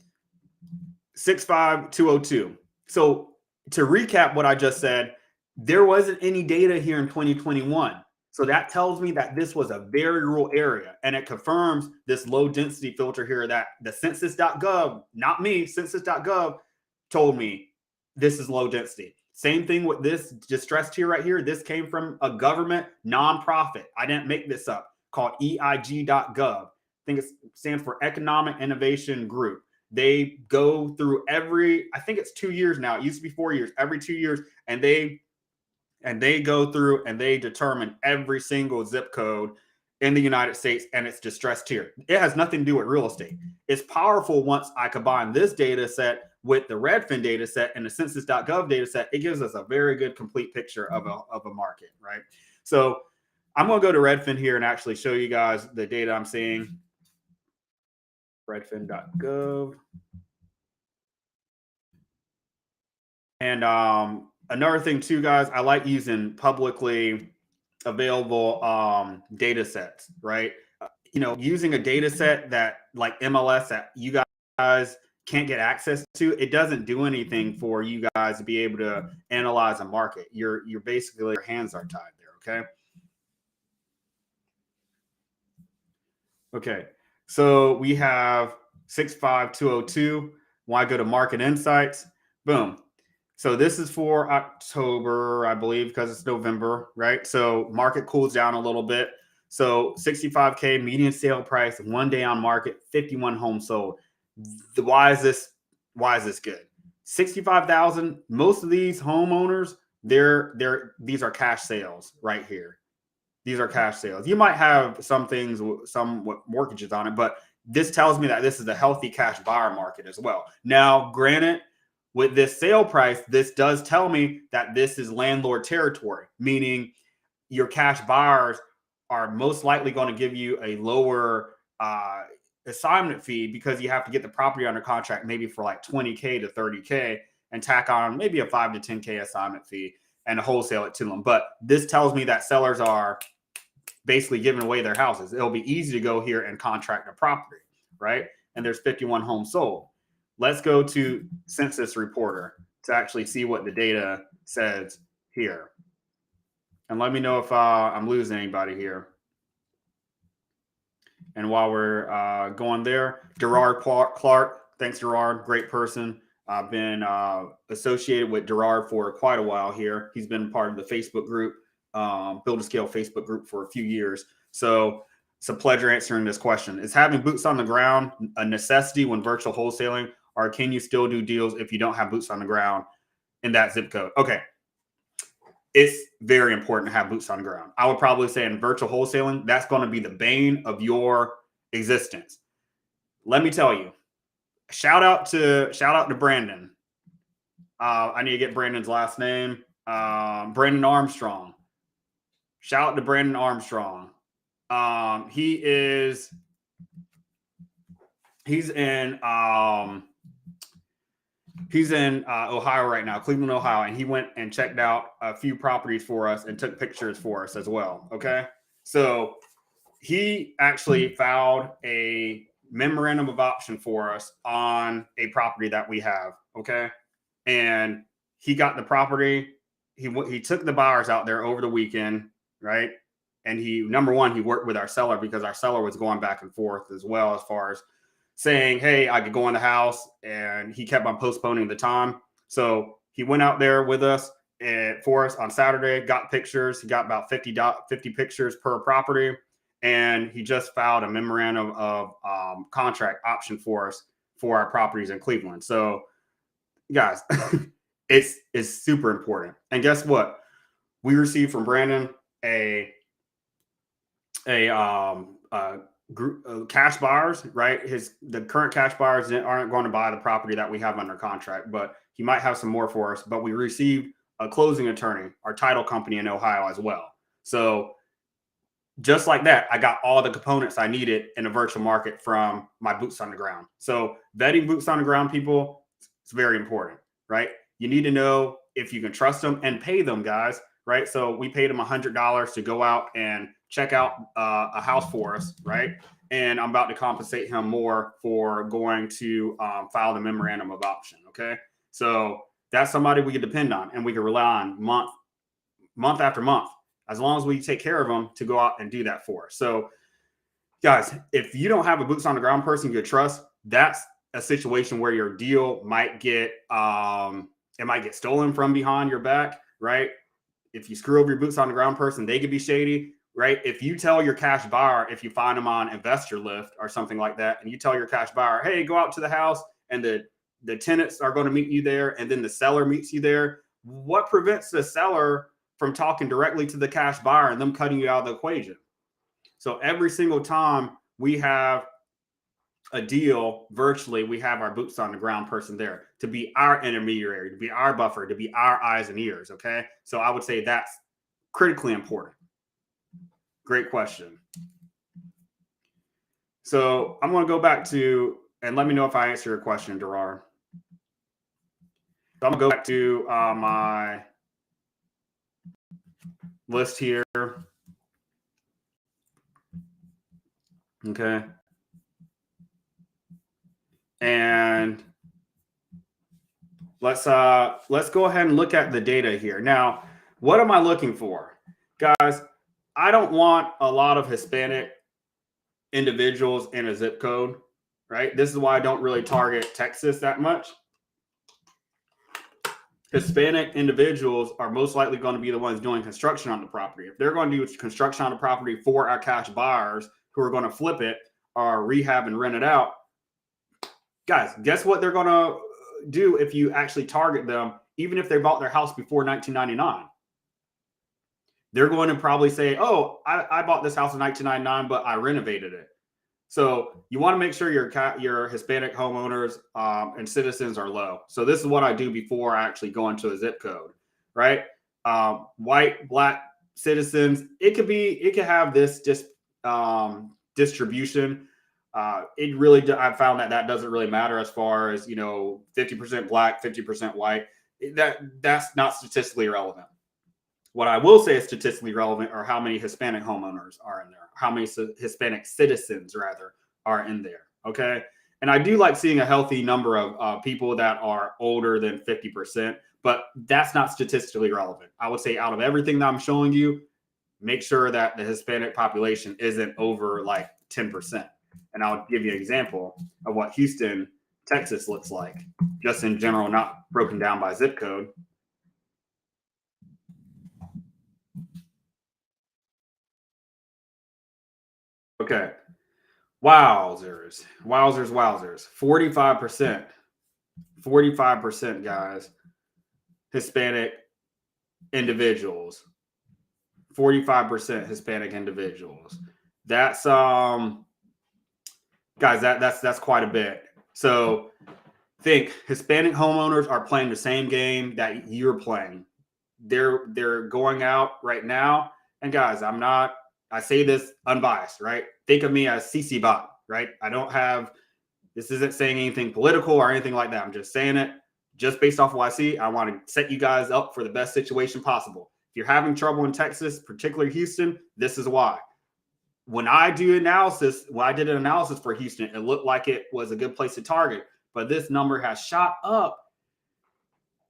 65202. So to recap what I just said, there wasn't any data here in 2021. So that tells me that this was a very rural area, and it confirms this low density filter here that the census.gov, not me, census.gov told me this is low density. Same thing with this distressed here right here. This came from a government nonprofit. I didn't make this up, called EIG.gov. I think it stands for Economic Innovation Group. They go through I think it's 2 years now. It used to be 4 years, every 2 years. And they go through and they determine every single zip code in the United States and its distressed tier. It has nothing to do with real estate. It's powerful once I combine this data set with the Redfin data set and the census.gov data set. It gives us a very good complete picture of a market, right? So I'm going to go to Redfin here and actually show you guys the data I'm seeing. Redfin.gov. And another thing too, guys, I like using publicly available data sets, right? Using a data set that like MLS that you guys can't get access to, it doesn't do anything for you guys to be able to analyze a market. You're basically, your hands are tied there, okay? Okay, so we have 65202. When I go to market insights, boom. So this is for October, I believe, because it's November, right? So market cools down a little bit. So 65K median sale price, 1 day on market, 51 homes sold. Why is this good? 65,000. Most of these homeowners, these are cash sales right here. These are cash sales. You might have some things, some with mortgages on it, but this tells me that this is a healthy cash buyer market as well. Now, granted, with this sale price, this does tell me that this is landlord territory, meaning your cash buyers are most likely going to give you a lower assignment fee because you have to get the property under contract maybe for like 20K to 30K and tack on maybe a 5 to 10K assignment fee and wholesale it to them. But this tells me that sellers are basically giving away their houses. It'll be easy to go here and contract a property, right? And there's 51 homes sold. Let's go to Census Reporter to actually see what the data says here. And let me know if I'm losing anybody here. And while we're going there, Gerard Clark, thanks Gerard, great person. I've been associated with Gerard for quite a while here. He's been part of the Facebook group, Build to Scale Facebook group for a few years. So it's a pleasure answering this question. Is having boots on the ground a necessity when virtual wholesaling, or can you still do deals if you don't have boots on the ground in that zip code? Okay. It's very important to have boots on the ground. I would probably say in virtual wholesaling, that's going to be the bane of your existence. Let me tell you, shout out to Brandon. I need to get Brandon's last name. Brandon Armstrong. Shout out to Brandon Armstrong. He's in He's in Ohio right now, Cleveland, Ohio, and he went and checked out a few properties for us and took pictures for us as well. Okay, so he actually filed a memorandum of option for us on a property that we have. Okay, and he got the property. He took the buyers out there over the weekend, right? And number one, he worked with our seller because our seller was going back and forth as well as far as saying, "Hey, I could go in the house," and he kept on postponing the time. So he went out there with us for us on Saturday, got pictures. He got about 50 pictures per property, and he just filed a memorandum of contract option for us for our properties in Cleveland. So, guys, it's super important. And guess what? We received from Brandon a group cash buyers, right? The current cash buyers aren't going to buy the property that we have under contract, but he might have some more for us. But we received a closing attorney, our title company in Ohio as well. So just like that, I got all the components I needed in a virtual market from my boots on the ground. So vetting boots on the ground people, it's very important, right? You need to know if you can trust them and pay them, guys, right? So we paid him $100 to go out and check out a house for us, right? And I'm about to compensate him more for going to file the memorandum of option, okay? So that's somebody we can depend on and we can rely on month after month, as long as we take care of them to go out and do that for us. So, guys, if you don't have a boots on the ground person you trust, that's a situation where your deal might get stolen from behind your back, right? If you screw over your boots on the ground person, they could be shady, right? If you tell your cash buyer, if you find them on Investor Lift or something like that, and you tell your cash buyer, hey, go out to the house, and the tenants are going to meet you there, and then the seller meets you there, what prevents the seller from talking directly to the cash buyer and them cutting you out of the equation? So every single time we have a deal virtually, we have our boots on the ground person there to be our intermediary, to be our buffer, to be our eyes and ears. Okay. So I would say that's critically important. Great question. So I'm going to go back to, and let me know if I answer your question, Gerard. So I'm going to go back to my list here. Okay. And let's go ahead and look at the data here. Now, what am I looking for? Guys, I don't want a lot of Hispanic individuals in a zip code, right? This is why I don't really target Texas that much. Hispanic individuals are most likely going to be the ones doing construction on the property. If they're going to do construction on the property for our cash buyers who are going to flip it or rehab and rent it out, guys, guess what they're going to do if you actually target them, even if they bought their house before 1999? They're going to probably say, oh, I bought this house in 1999, but I renovated it. So you want to make sure your Hispanic homeowners and citizens are low. So this is what I do before I actually go into a zip code, right? White, black citizens, it could have this just distribution. I found that doesn't really matter as far as, 50% black, 50% white. That's not statistically relevant. What I will say is statistically relevant are how many Hispanic homeowners are in there, how many Hispanic citizens rather are in there. Okay. And I do like seeing a healthy number of people that are older than 50%, but that's not statistically relevant. I would say out of everything that I'm showing you, make sure that the Hispanic population isn't over like 10%. And I'll give you an example of what Houston, Texas looks like, just in general, not broken down by zip code. Okay. Wowzers. 45%. 45%, guys. Hispanic individuals. 45% Hispanic individuals. That's guys, that's quite a bit. So think Hispanic homeowners are playing the same game that you're playing. They're going out right now. And guys, I say this unbiased, right? Think of me as CC Bot, right? This isn't saying anything political or anything like that. I'm just saying it just based off what I see, I want to set you guys up for the best situation possible. If you're having trouble in Texas, particularly Houston, this is why. When I did an analysis for Houston, it looked like it was a good place to target, but this number has shot up.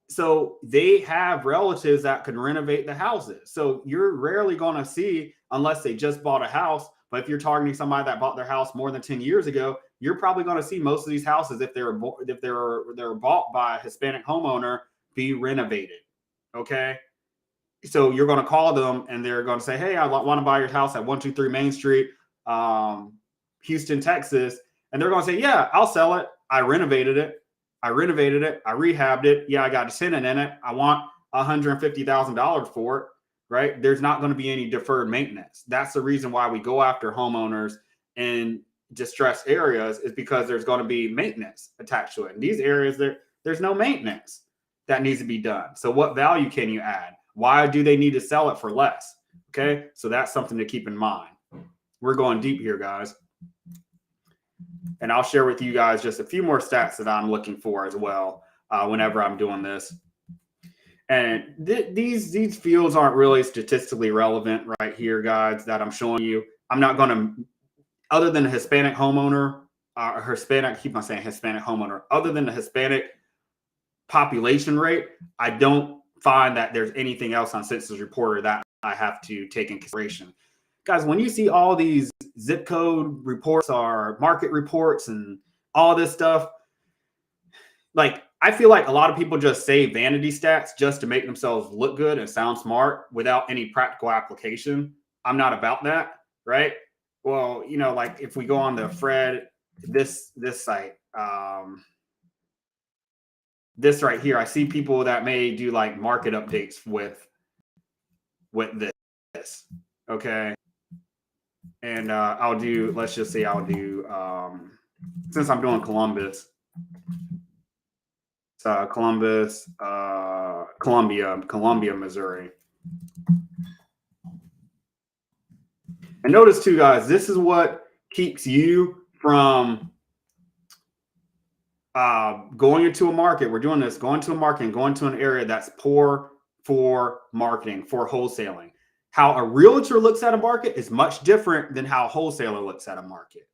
So they have relatives that can renovate the houses. So you're rarely going to see, unless they just bought a house. But if you're targeting somebody that bought their house more than 10 years ago, you're probably going to see most of these houses, if they're bought by a Hispanic homeowner, be renovated. Okay. So you're going to call them and they're going to say, hey, I want to buy your house at 123 Main Street, Houston, Texas. And they're going to say, yeah, I'll sell it. I renovated it. I rehabbed it. Yeah, I got a tenant in it. I want $150,000 for it, right? There's not going to be any deferred maintenance. That's the reason why we go after homeowners in distressed areas, is because there's going to be maintenance attached to it. In these areas, there's no maintenance that needs to be done. So what value can you add? Why do they need to sell it for less? Okay, so that's something to keep in mind. We're going deep here, guys. And I'll share with you guys just a few more stats that I'm looking for as well whenever I'm doing this. And these fields aren't really statistically relevant right here, guys, that I'm showing you. I'm not going to, other than a Hispanic homeowner, I keep on saying Hispanic homeowner, other than the Hispanic population rate, I don't find that there's anything else on Census Reporter that I have to take in consideration. Guys, when you see all these zip code reports or market reports and all this stuff, like, I feel like a lot of people just say vanity stats just to make themselves look good and sound smart without any practical application. I'm not about that, right? Well, you know, like if we go on the Fred, this site, this right here, I see people that may do like market updates with this, okay? And I'll do, let's just say I'll do, since I'm doing Columbus, Columbia, Missouri. And notice too, guys, this is what keeps you from going into a market. We're doing this, going to a market and going to an area that's poor for marketing, for wholesaling. How a realtor looks at a market is much different than how a wholesaler looks at a market,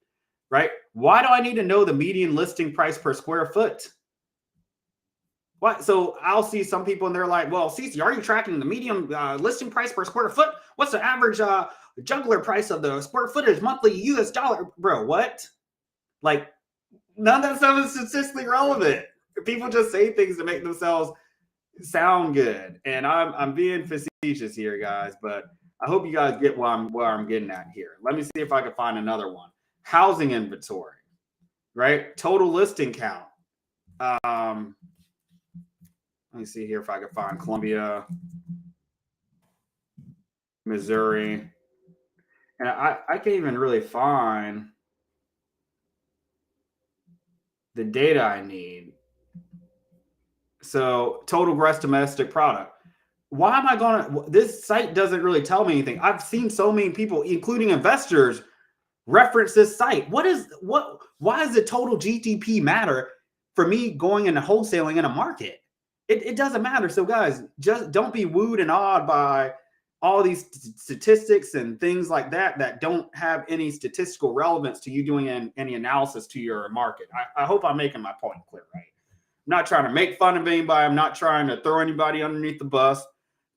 right? Why do I need to know the median listing price per square foot? What? So I'll see some people and they're like, well, Cece, are you tracking the median listing price per square foot? What's the average juggler price of the square footage monthly US dollar? Bro, what? Like, none of that stuff is statistically relevant. People just say things to make themselves sound good. And I'm being facetious here, guys, but I hope you guys get where I'm getting at here. Let me see if I can find another one. Housing inventory, right? Total listing count. Let me see here if I can find Columbia, Missouri. And I can't even really find the data I need. So total gross domestic product. Why am I going to, this site doesn't really tell me anything. I've seen so many people, including investors, reference this site. Why does the total GDP matter for me going into wholesaling in a market? It doesn't matter. So guys, just don't be wooed and awed by all these statistics and things like that don't have any statistical relevance to you doing any analysis to your market. I hope I'm making my point clear, right? I'm not trying to make fun of anybody. I'm not trying to throw anybody underneath the bus,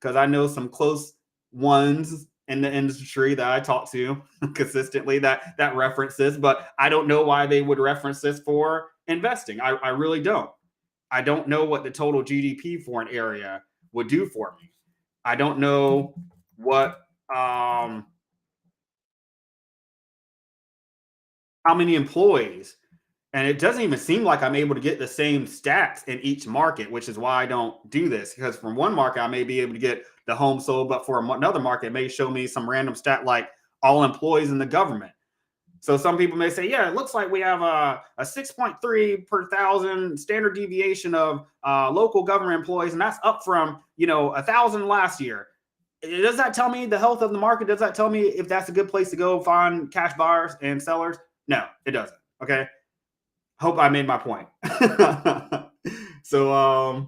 because I know some close ones in the industry that I talk to consistently that reference this, but I don't know why they would reference this for investing. I really don't. I don't know what the total GDP for an area would do for me. I don't know what how many employees, and it doesn't even seem like I'm able to get the same stats in each market, which is why I don't do this, because from one market I may be able to get the home sold, but for another market it may show me some random stat like all employees in the government. So some people may say, yeah, it looks like we have a 6.3 per thousand standard deviation of local government employees, and that's up from 1,000 last year. Does that tell me the health of the market? Does that tell me if that's a good place to go find cash buyers and sellers? No, it doesn't. Okay. Hope I made my point. So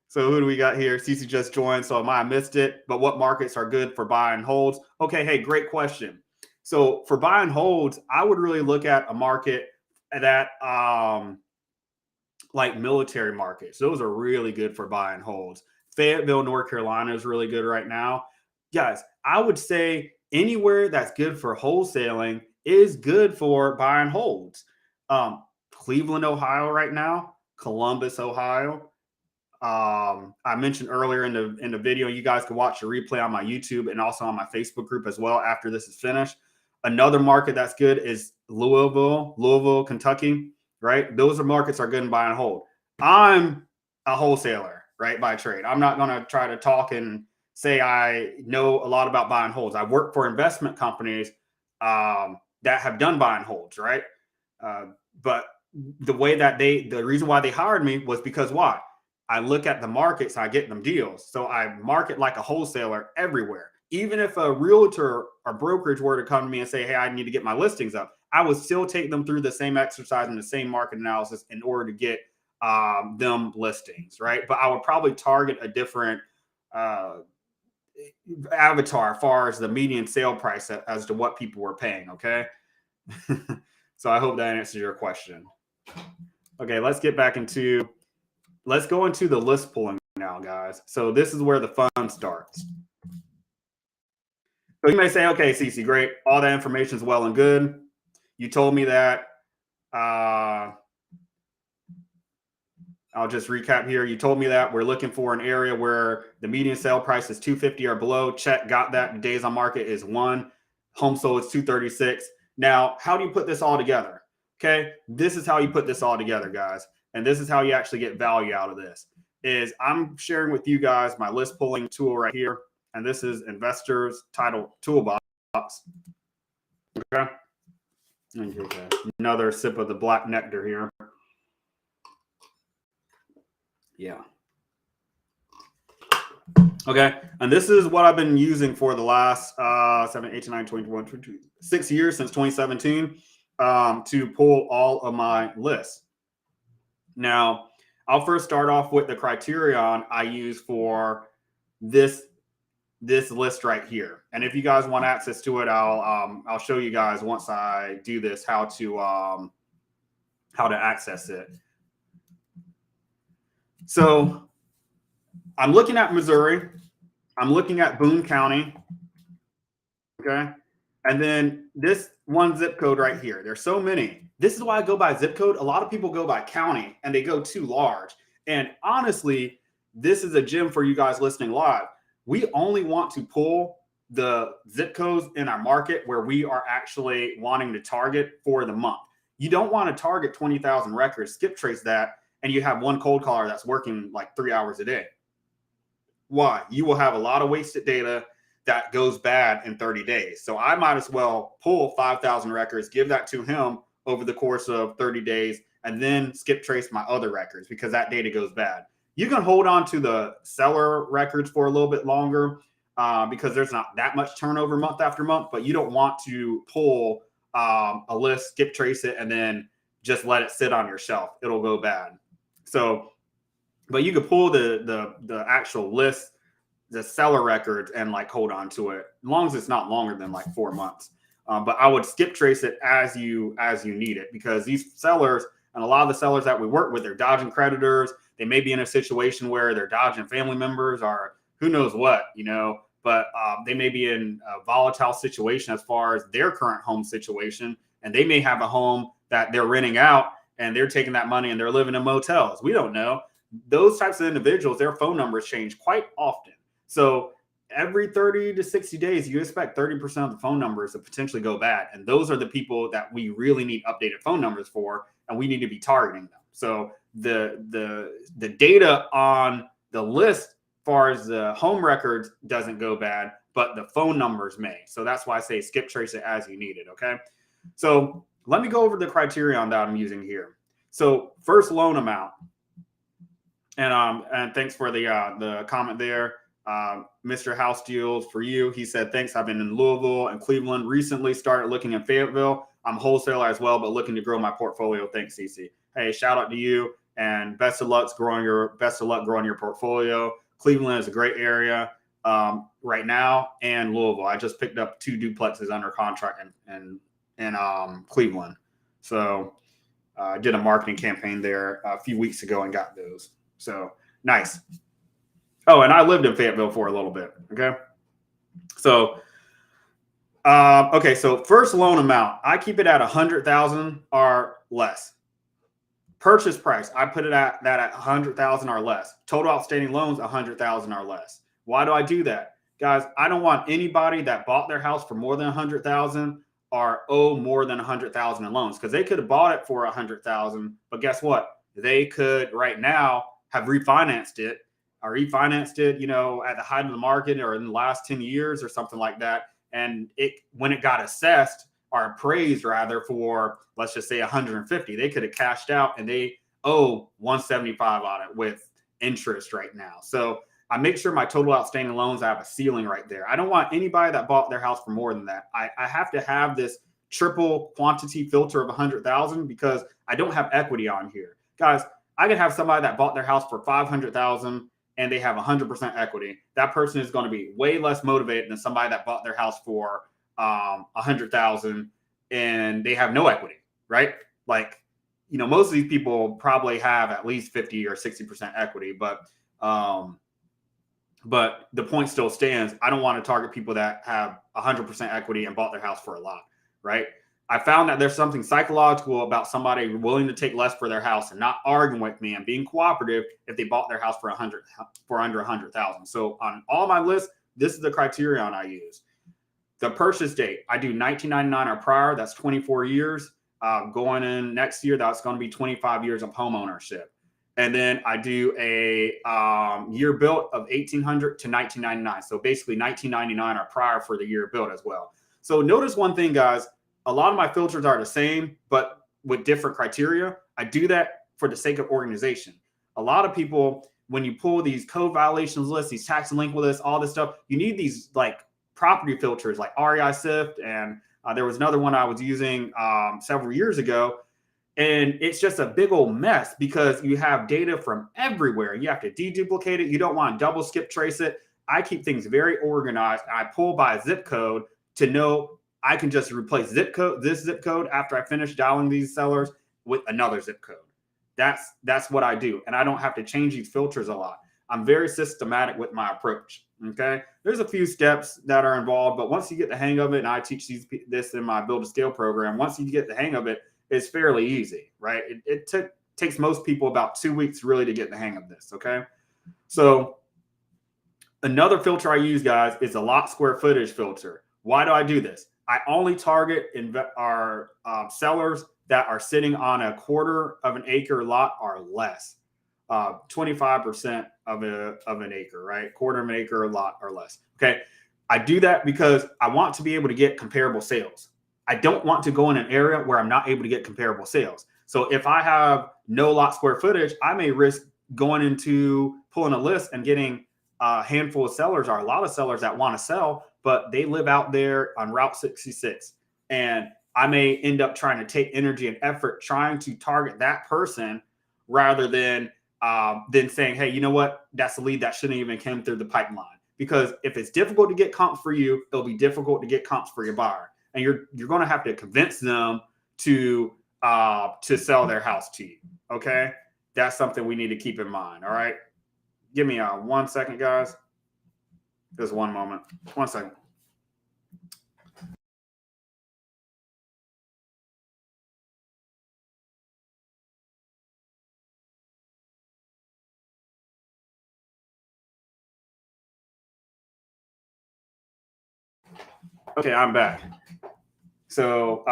so who do we got here? Cece just joined, so I might have missed it. But what markets are good for buy and holds? Okay, hey, great question. So for buy and holds, I would really look at a market that like military markets. Those are really good for buy and holds. Fayetteville, North Carolina is really good right now. Guys, I would say anywhere that's good for wholesaling is good for buy and holds. Cleveland, Ohio right now, Columbus, Ohio. I mentioned earlier in the video, you guys can watch the replay on my YouTube and also on my Facebook group as well after this is finished. Another market that's good is Louisville, Kentucky, right? Those are markets are good in buy and hold. I'm a wholesaler, right, by trade. I'm not going to try to talk and say I know a lot about buy and holds. I work for investment companies that have done buy and holds, right? But the way that the reason why they hired me was because why? I look at the markets, I get them deals. So I market like a wholesaler everywhere. Even if a realtor or brokerage were to come to me and say, hey, I need to get my listings up, I would still take them through the same exercise and the same market analysis in order to get them listings, right? But I would probably target a different avatar as far as the median sale price as to what people were paying, okay? So I hope that answers your question. Okay, let's go into the list pulling now, guys. So this is where the fun starts. So you may say, okay, Cece, great. All that information is well and good. You told me that. I'll just recap here. You told me that we're looking for an area where the median sale price is 250 or below. Check, got that. Days on market is 1. Home sold is 236. Now, how do you put this all together? Okay, this is how you put this all together, guys. And this is how you actually get value out of this. Is I'm sharing with you guys my list pulling tool right here. And this is Investors Title Toolbox. Okay. Another sip of the black nectar here. Yeah. Okay. And this is what I've been using for the last 7, 8, 9, 21, 22, 6 years since 2017 to pull all of my lists. Now, I'll first start off with the criterion I use for this list right here. And if you guys want access to it, I'll show you guys once I do this how to access it. So I'm looking at Missouri. I'm looking at Boone County. Okay. And then this one zip code right here. There's so many. This is why I go by zip code. A lot of people go by county and they go too large. And honestly, this is a gem for you guys listening live. We only want to pull the zip codes in our market where we are actually wanting to target for the month. You don't want to target 20,000 records, skip trace that, and you have one cold caller that's working like 3 hours a day. Why? You will have a lot of wasted data that goes bad in 30 days. So I might as well pull 5,000 records, give that to him over the course of 30 days, and then skip trace my other records because that data goes bad. You can hold on to the seller records for a little bit longer because there's not that much turnover month after month, but you don't want to pull a list, skip trace it, and then just let it sit on your shelf. It'll go bad. So, but you could pull the actual list, the seller records, and like hold on to it as long as it's not longer than like 4 months. But I would skip trace it as you need it because these sellers and a lot of the sellers that we work with, they're dodging creditors. They may be in a situation where they're dodging family members or who knows what, but they may be in a volatile situation as far as their current home situation. And they may have a home that they're renting out and they're taking that money and they're living in motels. We don't know. Those types of individuals, their phone numbers change quite often. So every 30 to 60 days, you expect 30% of the phone numbers to potentially go bad. And those are the people that we really need updated phone numbers for, and we need to be targeting them. So the data on the list as far as the home records doesn't go bad, but the phone numbers may. So that's why I say skip trace it as you need it. Okay. So let me go over the criterion that I'm using here. So first loan amount. And thanks for the comment there. Mr. House Deals for you. He said, thanks. I've been in Louisville and Cleveland recently, started looking in Fayetteville. I'm a wholesaler as well, but looking to grow my portfolio. Thanks, CC. Hey, shout out to you. And best of luck growing your portfolio. Cleveland is a great area right now, and Louisville. I just picked up 2 duplexes under contract in Cleveland. So I did a marketing campaign there a few weeks ago and got those. So nice. Oh, and I lived in Fayetteville for a little bit. Okay. So, okay. So first loan amount, I keep it at 100,000 or less. Purchase price, I put it at 100,000 or less. Total outstanding loans, 100,000 or less. Why do I do that? Guys, I don't want anybody that bought their house for more than 100,000 or owe more than 100,000 in loans, because they could have bought it for 100,000, but guess what? They could right now have refinanced it, you know, at the height of the market or in the last 10 years or something like that. And when it got assessed or appraised rather for, let's just say 150, they could have cashed out and they owe 175 on it with interest right now. So I make sure my total outstanding loans, I have a ceiling right there. I don't want anybody that bought their house for more than that. I have to have this triple quantity filter of 100,000 because I don't have equity on here. Guys, I could have somebody that bought their house for 500,000 and they have 100% equity. That person is going to be way less motivated than somebody that bought their house for 100,000 and they have no equity, right? Like, you know, most of these people probably have at least 50 or 60% equity, but the point still stands. I don't want to target people that have 100% equity and bought their house for a lot, right? I found that there's something psychological about somebody willing to take less for their house and not arguing with me and being cooperative if they bought their house for under 100,000. So on all my lists, this is the criterion I use. The purchase date, I do 1999 or prior. That's 24 years. Going in next year, that's going to be 25 years of home ownership. And then I do a year built of 1800 to 1999. So basically 1999 or prior for the year built as well. So notice one thing, guys. A lot of my filters are the same, but with different criteria. I do that for the sake of organization. A lot of people, when you pull these code violations lists, these tax delinquent lists, all this stuff, you need these like property filters like REI SIFT. And there was another one I was using several years ago. And it's just a big old mess because you have data from everywhere. You have to deduplicate it. You don't want to double skip trace it. I keep things very organized. I pull by zip code to know I can just replace this zip code after I finish dialing these sellers with another zip code. That's what I do. And I don't have to change these filters a lot. I'm very systematic with my approach. Okay. There's a few steps that are involved, but once you get the hang of it, and I teach this in my Build to Scale program, once you get the hang of it, it's fairly easy, right? It takes most people about 2 weeks really to get the hang of this. Okay. So another filter I use, guys, is a lot square footage filter. Why do I do this? I only target our sellers that are sitting on a quarter of an acre lot or less, 25% of an acre, right? Quarter of an acre lot or less. Okay. I do that because I want to be able to get comparable sales. I don't want to go in an area where I'm not able to get comparable sales. So if I have no lot square footage, I may risk going into pulling a list and getting a handful of sellers or a lot of sellers that want to sell, but they live out there on Route 66. And I may end up trying to take energy and effort trying to target that person rather than saying, hey, you know what? That's a lead that shouldn't even come through the pipeline. Because if it's difficult to get comps for you, it'll be difficult to get comps for your buyer. And you're going to have to convince them to sell their house to you. Okay. That's something we need to keep in mind. All right. Give me 1 second, guys. Just one moment. 1 second. Okay, I'm back. So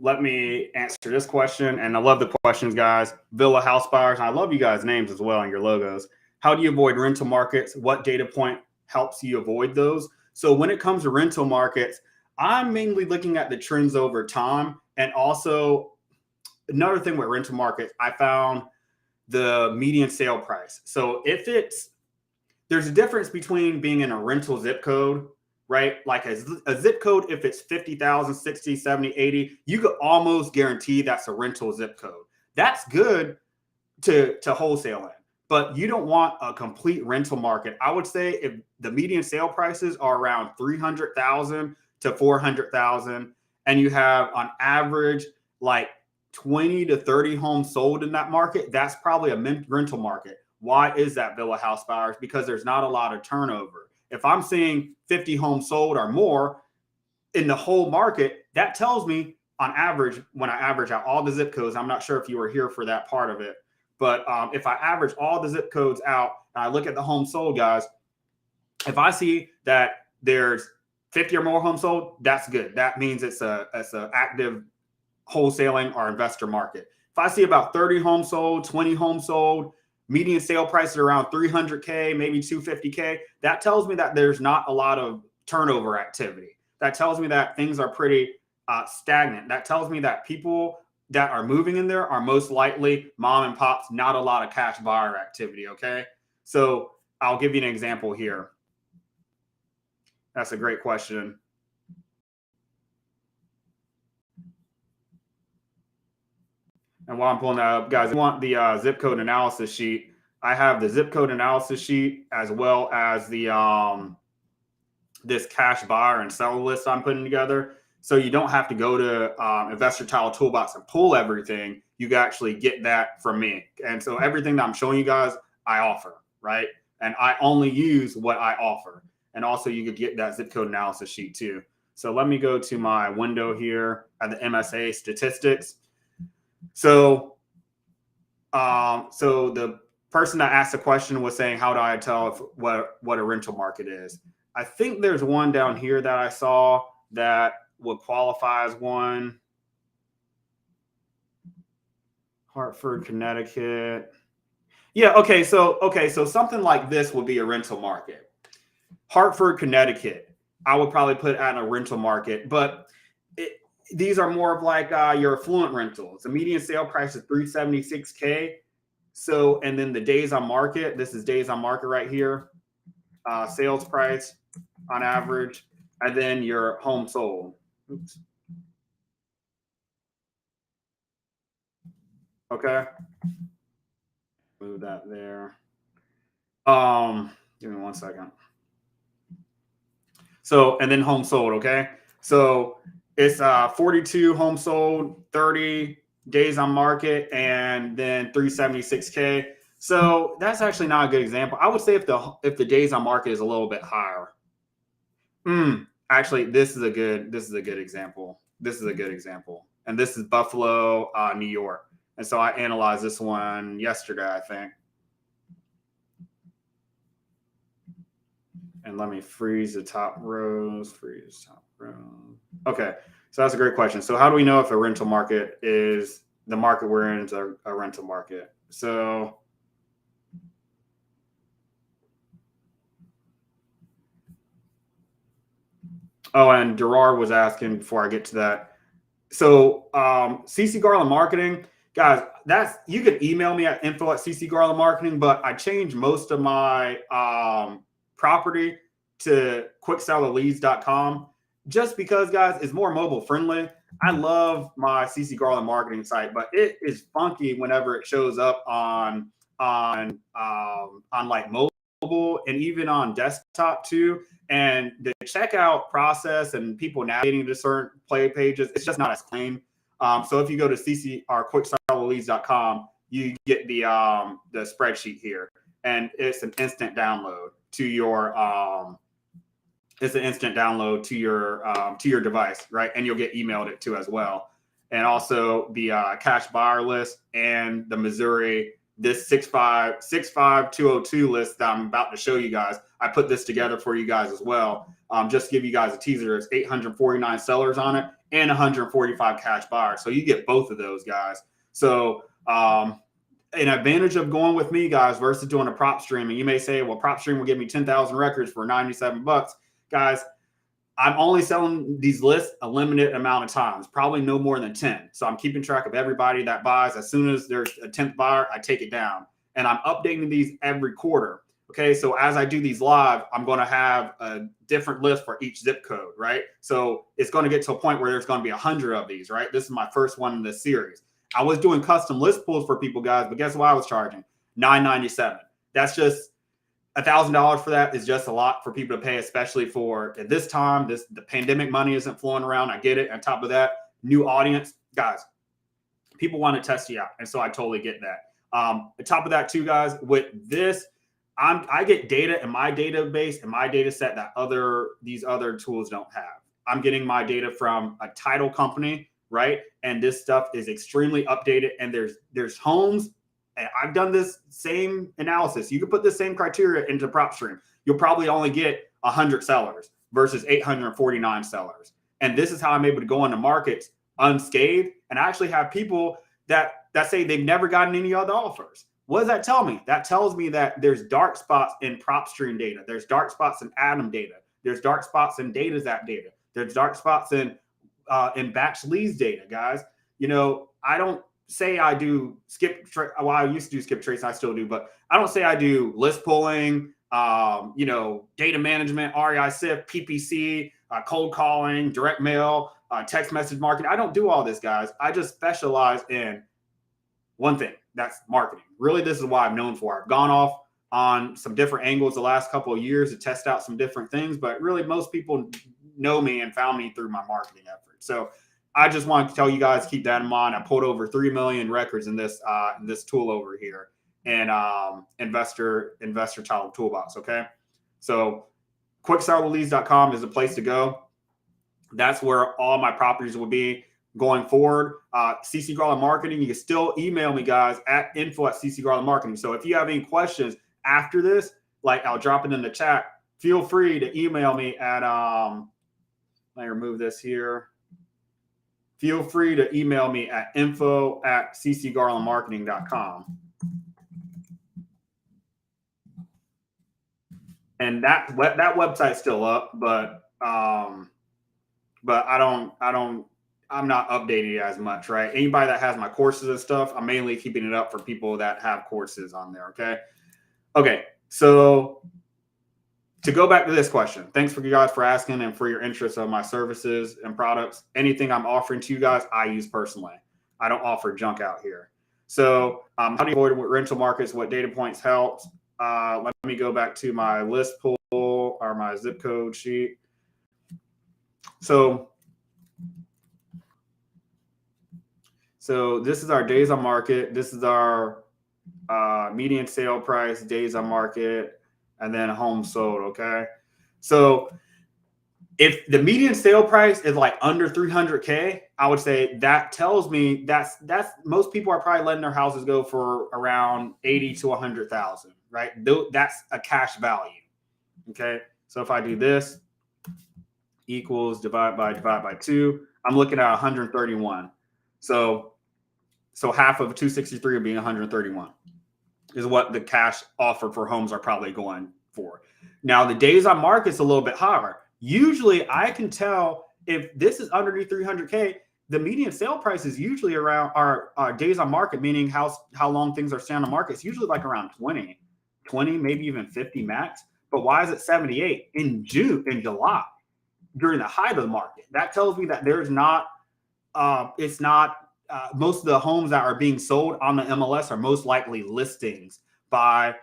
let me answer this question. And I love the questions, guys. Villa house buyers. And I love you guys' names as well and your logos. How do you avoid rental markets? What data point helps you avoid those? So when it comes to rental markets, I'm mainly looking at the trends over time. And also another thing with rental markets, I found the median sale price. So there's a difference between being in a rental zip code, right? Like a zip code, if it's 50,000, 60, 70, 80, you could almost guarantee that's a rental zip code. That's good to wholesale in. But you don't want a complete rental market. I would say if the median sale prices are around 300,000 to 400,000, and you have on average like 20 to 30 homes sold in that market, that's probably a rental market. Why is that, Villa House buyers? Because there's not a lot of turnover. If I'm seeing 50 homes sold or more in the whole market, that tells me on average, when I average out all the zip codes, I'm not sure if you were here for that part of it, but if I average all the zip codes out and I look at the homes sold, guys, if I see that there's 50 or more homes sold, that's good. That means it's a active wholesaling or investor market. If I see about 30 homes sold, 20 homes sold, median sale prices around 300K, maybe 250K, that tells me that there's not a lot of turnover activity. That tells me that things are pretty stagnant. That tells me that people that are moving in there are most likely mom and pops, not a lot of cash buyer activity. Okay. So I'll give you an example here. That's a great question. And while I'm pulling that up, guys, if you want the zip code analysis sheet, I have the zip code analysis sheet as well as the this cash buyer and seller list I'm putting together. So you don't have to go to Investor Tile Toolbox and pull everything. You can actually get that from me. And so everything that I'm showing you guys, I offer, right? And I only use what I offer. And also you could get that zip code analysis sheet too. So let me go to my window here at the MSA statistics. So, so the person that asked the question was saying, how do I tell what a rental market is? I think there's one down here that I saw that would qualify as one. Hartford, Connecticut. Yeah. Okay. So something like this would be a rental market. Hartford, Connecticut, I would probably put at a rental market, but these are more of like your affluent rentals. The median sale price is 376K. So, and then the days on market, this is days on market right here. Sales price on average, and then your home sold. Oops. Okay. Move that there. Give me 1 second. So, and then home sold. Okay. So it's 42 home sold, 30 days on market, and then 376K. So that's actually not a good example. I would say if the days on market is a little bit higher. Actually, this is a good example. This is a good example. And this is Buffalo, New York. And so I analyzed this one yesterday, I think. And let me freeze the top rows, Okay. So that's a great question. So how do we know if a rental market is the market we're in is a rental market? So and Gerard was asking before I get to that. So CC Garland Marketing, guys, you can email me at info@ccgarlandmarketing, but I changed most of my property to quicksellerleads.com just because, guys, it's more mobile friendly. I love my CC Garland Marketing site, but it is funky whenever it shows up on like mobile and even on desktop too. And the checkout process and people navigating to certain play pages, it's just not as clean. So if you go to CC or quicksellerleads.com, you get the spreadsheet here, and it's an instant download to your to your device, right? And you'll get emailed it too as well. And also the cash buyer list and the Missouri, this 65202 list that I'm about to show you guys. I put this together for you guys as well. Just to give you guys a teaser, there's 849 sellers on it and 145 cash buyers. So you get both of those, guys. So an advantage of going with me, guys, versus doing a prop stream. And you may say, well, prop stream will give me 10,000 records for $97. Guys, I'm only selling these lists a limited amount of times, probably no more than 10. So I'm keeping track of everybody that buys. As soon as there's a 10th buyer, I take it down. And I'm updating these every quarter. Okay, so as I do these live, I'm going to have a different list for each zip code, right? So it's going to get to a point where there's going to be 100 of these, right? This is my first one in this series. I was doing custom list pulls for people, guys, but guess what I was charging? $997. That's just $1,000 for that is just a lot for people to pay, especially for at this time. The pandemic money isn't flowing around. I get it. On top of that, new audience, guys, people want to test you out, and so I totally get that. On top of that, too, guys, with this, I get data in my database and my data set that these other tools don't have. I'm getting my data from a title company, right? And this stuff is extremely updated. And there's homes. And I've done this same analysis. You can put the same criteria into PropStream. You'll probably only get 100 sellers versus 849 sellers. And this is how I'm able to go into markets unscathed. And I actually have people that say they've never gotten any other offers. What does that tell me? That tells me that there's dark spots in PropStream data. There's dark spots in Atom data. There's dark spots in DataZap data. There's dark spots in batch leads data, guys. You know, I don't say I do well, I used to do skip trace, I still do, but I don't say I do list pulling, you know, data management, REI SIF, PPC, cold calling, direct mail, text message marketing. I don't do all this, guys. I just specialize in one thing. That's marketing. Really, this is what I'm known for. I've gone off on some different angles the last couple of years to test out some different things, but really most people know me and found me through my marketing efforts. So I just wanted to tell you guys, keep that in mind. I pulled over 3 million records in this tool over here, and investor title toolbox. Okay, so quicksellleads.com is the place to go. That's where all my properties will be going forward. CC Garland Marketing, you can still email me, guys, at info@CC Marketing. So if you have any questions after this, like I'll drop it in the chat, feel free to email me at let me remove this here. Feel free to email me at info@ccgarlandmarketing.com. And that website's still up, but I'm not updating it as much, right? Anybody that has my courses and stuff, I'm mainly keeping it up for people that have courses on there. Okay. So to go back to this question, thanks for you guys for asking and for your interest in my services and products. Anything I'm offering to you guys, I use personally. I don't offer junk out here. So how do you avoid rental markets? What data points helped? Let me go back to my list pool or my zip code sheet. So this is our days on market. This is our median sale price, days on market, and then home sold. Okay. So if the median sale price is like under 300K, I would say that tells me that's most people are probably letting their houses go for around 80 to 100,000, right? That's a cash value. Okay. So if I do this equals divide by 2, I'm looking at 131. So half of 263 would be 131 is what the cash offer for homes are probably going for. Now the days on market is a little bit higher. Usually I can tell if this is underneath 300K, the median sale price is usually around our days on market, meaning how long things are staying on the market. It's usually like around 20, maybe even 50 max. But why is it 78 in July during the height of the market? That tells me that there's not, most of the homes that are being sold on the MLS are most likely listings by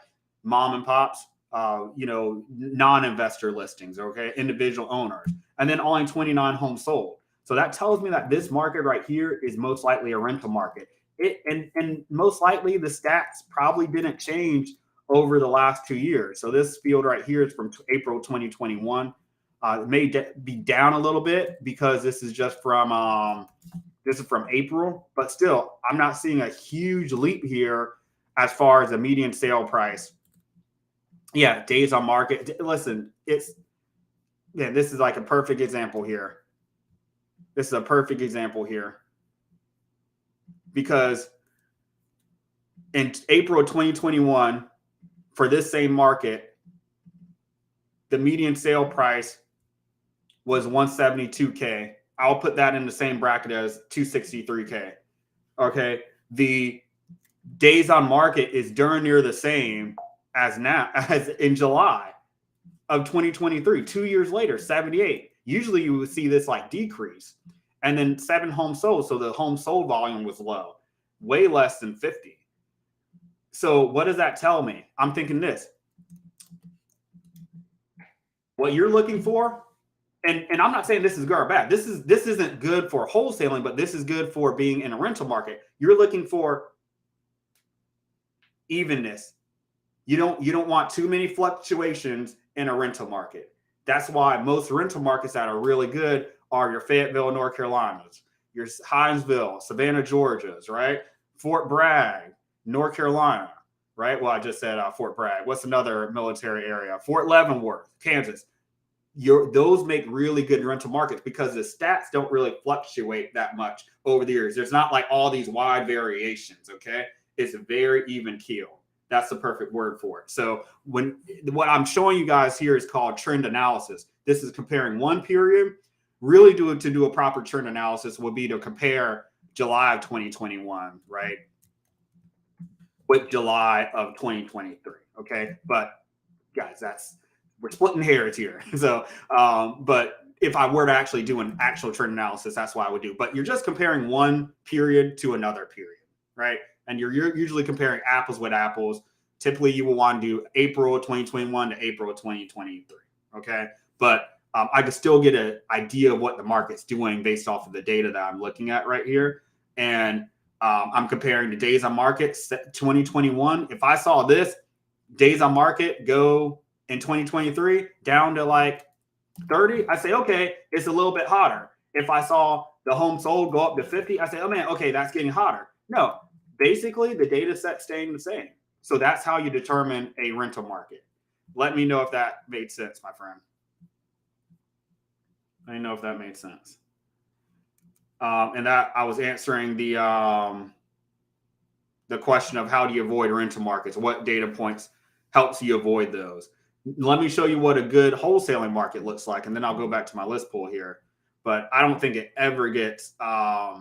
mom and pops, non-investor listings, okay, individual owners, and then only 29 homes sold. So that tells me that this market right here is most likely a rental market. And most likely the stats probably didn't change over the last 2 years. So this field right here is from April 2021. It may be down a little bit because this is just from April, but still, I'm not seeing a huge leap here as far as the median sale price. Yeah, days on market. Listen, this is like a perfect example here. This is a perfect example here because in April 2021, for this same market, the median sale price was 172K. I'll put that in the same bracket as 263K. Okay. The days on market is darn near the same as in July of 2023. 2 years later, 78. Usually you would see this like decrease. And then 7 homes sold. So the home sold volume was low. way less than 50. So what does that tell me? I'm thinking this. What you're looking for, and I'm not saying this is good or bad. This isn't good for wholesaling, but this is good for being in a rental market. You're looking for evenness. You don't want too many fluctuations in a rental market. That's why most rental markets that are really good are your Fayetteville, North Carolinas, your Hinesville, Savannah, Georgias, right? Fort Bragg, North Carolina, right? Well, I just said Fort Bragg. What's another military area? Fort Leavenworth, Kansas. Those make really good rental markets because the stats don't really fluctuate that much over the years. There's not like all these wide variations, okay? It's a very even keel. That's the perfect word for it. So what I'm showing you guys here is called trend analysis. This is comparing one period. Really to do a proper trend analysis would be to compare July of 2021, right, with July of 2023, okay? But guys, we're splitting hairs here. So, but if I were to actually do an actual trend analysis, that's what I would do. But you're just comparing one period to another period, right? And you're usually comparing apples with apples. Typically, you will want to do April 2021 to April 2023, okay? But I can still get an idea of what the market's doing based off of the data that I'm looking at right here. And I'm comparing the days on market 2021. If I saw this days on market go in 2023 down to like 30, I say, okay, it's a little bit hotter. If I saw the home sold go up to 50, I say, oh man, okay, that's getting hotter. No, basically the data set's staying the same. So that's how you determine a rental market. Let me know if that made sense, my friend. Let me know if that made sense. And that I was answering the question of how do you avoid rental markets? What data points helps you avoid those? Let me show you what a good wholesaling market looks like, and then I'll go back to my list pool here. But I don't think it ever gets. I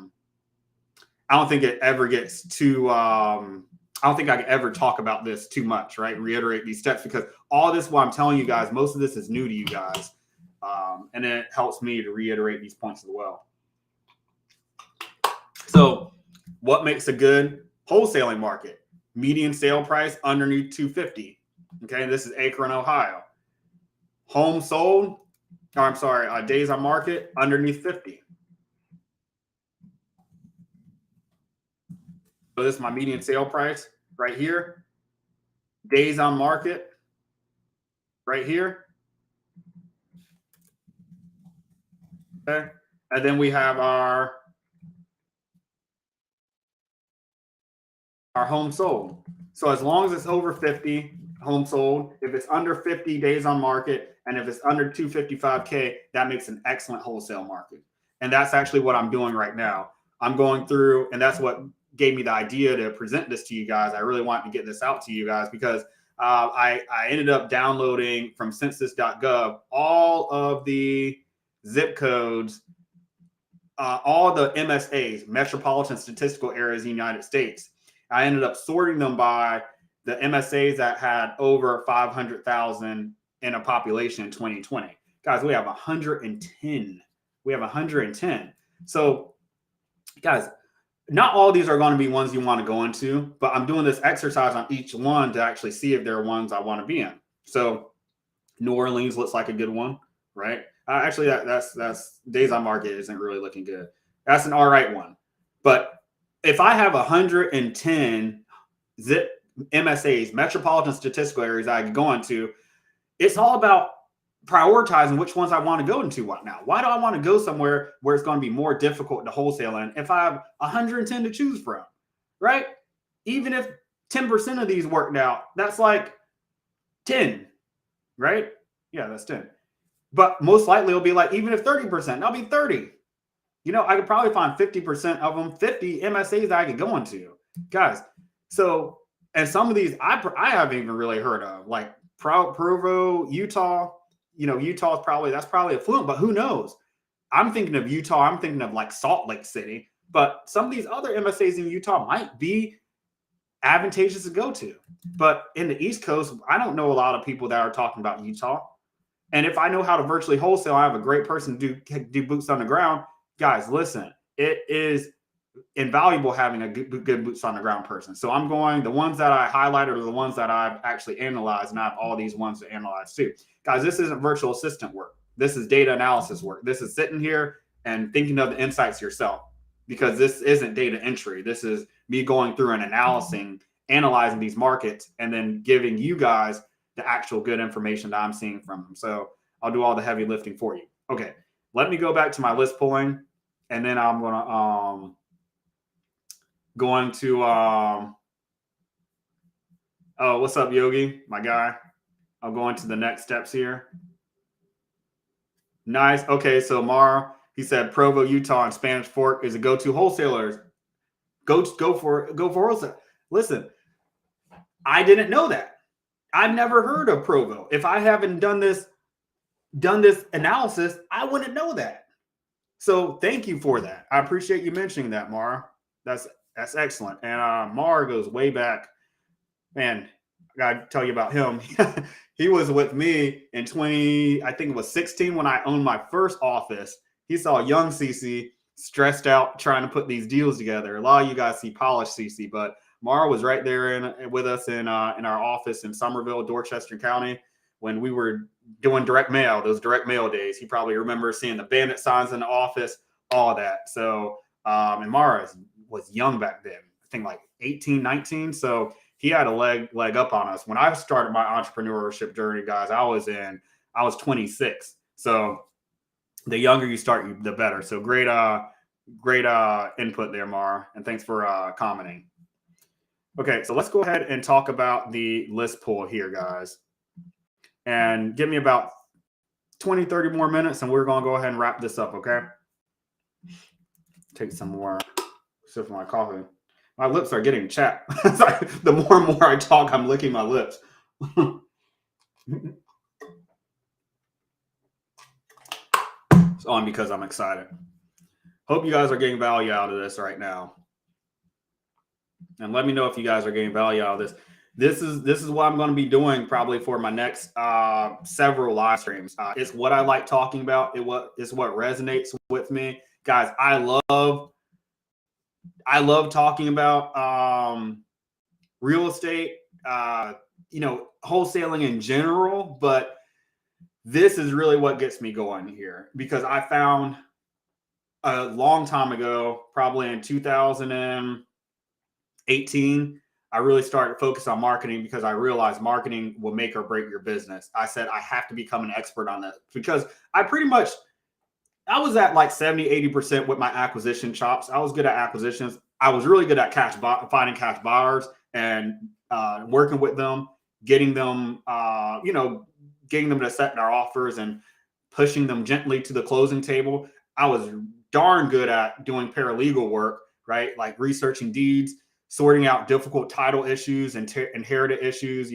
don't think it ever gets too. I don't think I could ever talk about this too much, right? Reiterate these steps because all this, what I'm telling you guys, most of this is new to you guys, and it helps me to reiterate these points as well. So, what makes a good wholesaling market? Median sale price underneath 250. Okay, this is Akron, Ohio. Home sold, or I'm sorry, days on market underneath 50. So this is my median sale price right here. Days on market right here. Okay, and then we have our home sold. So as long as it's over 50, home sold. If it's under 50 days on market, and if it's under 255K, that makes an excellent wholesale market. And that's actually what I'm doing right now. I'm going through, and that's what gave me the idea to present this to you guys. I really want to get this out to you guys because I ended up downloading from census.gov all of the zip codes, all the MSAs, metropolitan statistical areas in the United States. I ended up sorting them by the MSAs that had over 500,000 in a population in 2020. Guys, we have 110. We have 110. So, guys, not all of these are going to be ones you want to go into, but I'm doing this exercise on each one to actually see if there are ones I want to be in. So, New Orleans looks like a good one, right? Actually, that's days on market isn't really looking good. That's an all right one. But if I have 110 zip MSAs, metropolitan statistical areas I can go into, it's all about prioritizing which ones I want to go into right now. Why do I want to go somewhere where it's going to be more difficult to wholesale in if I have 110 to choose from, right? Even if 10% of these worked out, that's like 10, right? Yeah, that's 10. But most likely it'll be like, even if 30%, that'll be 30. You know, I could probably find 50% of them, 50 MSAs that I could go into. Guys, so, and some of these I haven't even really heard of, like Provo, Utah. You know, Utah is that's probably affluent, but who knows? I'm thinking of Utah. I'm thinking of like Salt Lake City, but some of these other MSAs in Utah might be advantageous to go to. But in the East Coast, I don't know a lot of people that are talking about Utah. And if I know how to virtually wholesale, I have a great person to do boots on the ground. Guys, listen, it is invaluable having a good boots on the ground person. So I'm going, the ones that I highlighted are the ones that I've actually analyzed, and I have all these ones to analyze too. Guys, this isn't virtual assistant work. This is data analysis work. This is sitting here and thinking of the insights yourself, because this isn't data entry. This is me going through and analyzing these markets, and then giving you guys the actual good information that I'm seeing from them. So I'll do all the heavy lifting for you. Okay, let me go back to my list pulling, and then I'm going to oh, what's up, Yogi, my guy? I'm going to the next steps here. Nice. Okay, so Mara, he said Provo, Utah, and Spanish Fork is a go-to wholesalers. Go for wholesale. Listen, I didn't know that. I've never heard of Provo. If I haven't done this analysis, I wouldn't know that. So thank you for that. I appreciate you mentioning that, Mara. That's excellent. And Mara goes way back. Man, I gotta tell you about him. He was with me in I think it was 16 when I owned my first office. He saw young CC stressed out trying to put these deals together. A lot of you guys see polished CC, but Mara was right there with us in our office in Somerville, Dorchester County, when we were doing direct mail, those direct mail days. He probably remembers seeing the bandit signs in the office, all that. So, and Mara was young back then, I think like 18, 19. So he had a leg up on us. When I started my entrepreneurship journey, guys, I was 26. So the younger you start, the better. So great input there, Mara. And thanks for commenting. Okay, so let's go ahead and talk about the list pull here, guys. And give me about 20, 30 more minutes, and we're going to go ahead and wrap this up, okay? Take some more sip of my coffee. My lips are getting chapped. The more and more I talk, I'm licking my lips. It's on because I'm excited. Hope you guys are getting value out of this right now. And let me know if you guys are getting value out of this. This is what I'm going to be doing probably for my next several live streams. It's what I like talking about. It's what resonates with me, guys. I love talking about real estate, wholesaling in general. But this is really what gets me going here, because I found a long time ago, probably in 2018. I really started to focus on marketing because I realized marketing will make or break your business. I said, I have to become an expert on that, because I was at like 70, 80% with my acquisition chops. I was good at acquisitions. I was really good at finding cash buyers and working with them, getting them to accept our offers and pushing them gently to the closing table. I was darn good at doing paralegal work, right? Like researching deeds, sorting out difficult title issues and inherited issues.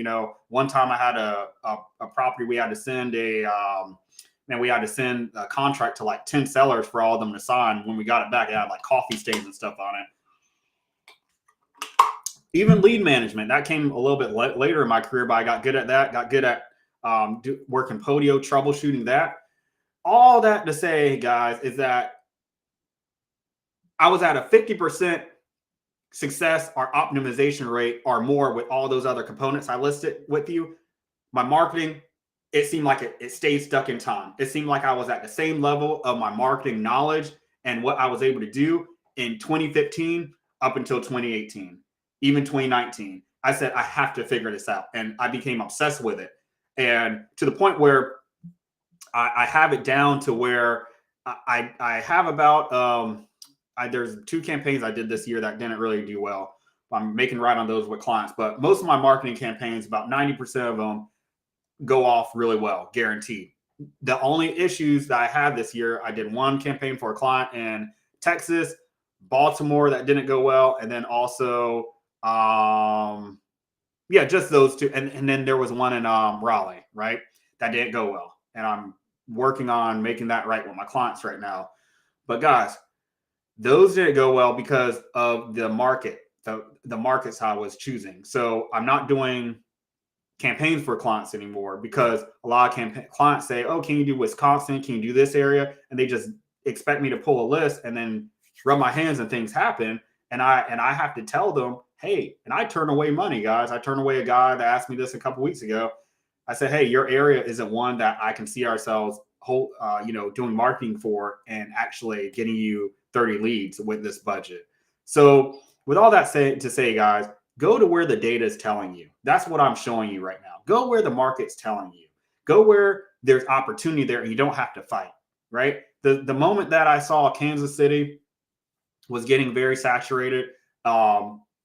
One time I had a property we had to send a contract to like 10 sellers for all of them to sign. When we got it back, it had like coffee stains and stuff on it. Even lead management, that came a little bit later in my career, but I got good at that. Got good at working Podio, troubleshooting that. All that to say, guys, is that I was at a 50% success or optimization rate or more with all those other components I listed with you. My marketing, it seemed like it stayed stuck in time. It seemed like I was at the same level of my marketing knowledge and what I was able to do in 2015 up until 2018, even 2019. I said, I have to figure this out. And I became obsessed with it. And to the point where I have it down to where I have about, there's 2 campaigns I did this year that didn't really do well. I'm making right on those with clients, but most of my marketing campaigns, about 90% of them go off really well, guaranteed. The only issues that I had this year, I did one campaign for a client in Texas, Baltimore, that didn't go well. And then also, just those 2. And then there was one in Raleigh, right? That didn't go well. And I'm working on making that right with my clients right now. But guys, those didn't go well because of the market, the markets I was choosing. So I'm not doing campaigns for clients anymore, because a lot of clients say, oh, can you do Wisconsin? Can you do this area? And they just expect me to pull a list and then rub my hands and things happen. And I have to tell them, hey, and I turn away money, guys. I turn away a guy that asked me this a couple weeks ago. I said, hey, your area isn't one that I can see ourselves doing marketing for and actually getting you 30 leads with this budget. So with all that to say, guys, go to where the data is telling you. That's what I'm showing you right now. Go where the market's telling you. Go where there's opportunity there and you don't have to fight, right? The moment that I saw Kansas City was getting very saturated,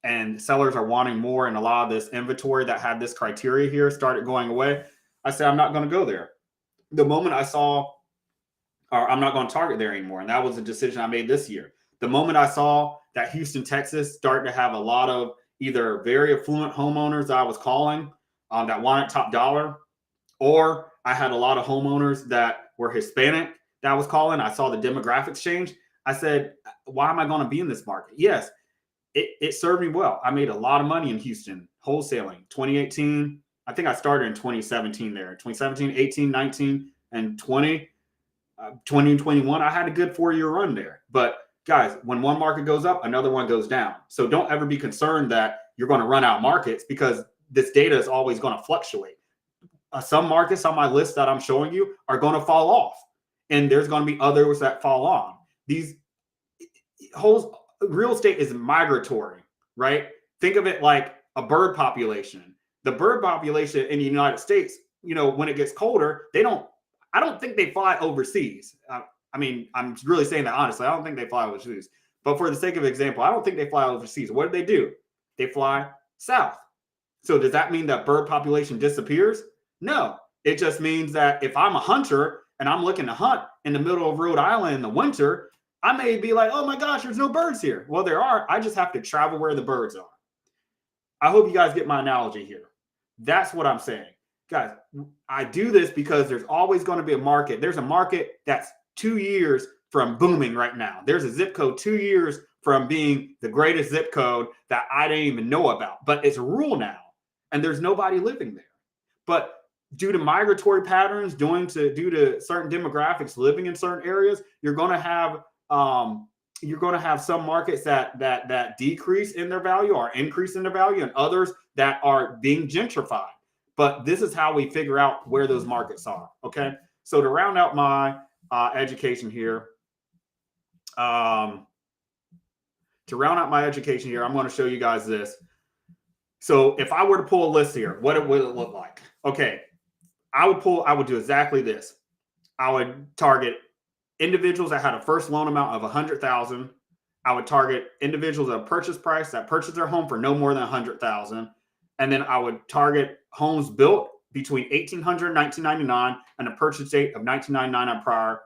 and sellers are wanting more, and a lot of this inventory that had this criteria here started going away, I said, I'm not going to go there. The moment I saw, or I'm not going to target there anymore. And that was a decision I made this year. The moment I saw that Houston, Texas started to have a lot of either very affluent homeowners that I was calling that wanted top dollar, or I had a lot of homeowners that were Hispanic that I was calling, I saw the demographics change. I said, why am I going to be in this market? Yes, it served me well. I made a lot of money in Houston, wholesaling. 2018, I think I started in 2017 there. 2017, 18, 19, and 20. 20 and 21, I had a good 4-year run there. But guys, when one market goes up, another one goes down. So don't ever be concerned that you're going to run out markets, because this data is always going to fluctuate. Some markets on my list that I'm showing you are going to fall off, and there's going to be others that fall on. These whole real estate is migratory, right? Think of it like a bird population. The bird population in the United States, when it gets colder, I don't think they fly overseas. I mean, I'm really saying that honestly. I don't think they fly overseas. But for the sake of example, I don't think they fly overseas. What do? They fly south. So does that mean that bird population disappears? No. It just means that if I'm a hunter and I'm looking to hunt in the middle of Rhode Island in the winter, I may be like, oh my gosh, there's no birds here. Well, there are. I just have to travel where the birds are. I hope you guys get my analogy here. That's what I'm saying. Guys, I do this because there's always going to be a market. There's a market that's 2 years from booming right now. There's a zip code 2 years from being the greatest zip code that I didn't even know about. But it's rural now, and there's nobody living there. But due to migratory patterns, due to certain demographics living in certain areas, you're going to have some markets that decrease in their value or increase in their value, and others that are being gentrified. But this is how we figure out where those markets are. Okay. So to round out my education here, I'm going to show you guys this. So if I were to pull a list here, what would it look like? Okay. I would do exactly this. I would target individuals that had a first loan amount of 100,000. I would target individuals at a purchase price that purchased their home for no more than 100,000. And then I would target homes built between 1800 and 1999 and a purchase date of 1999 or prior,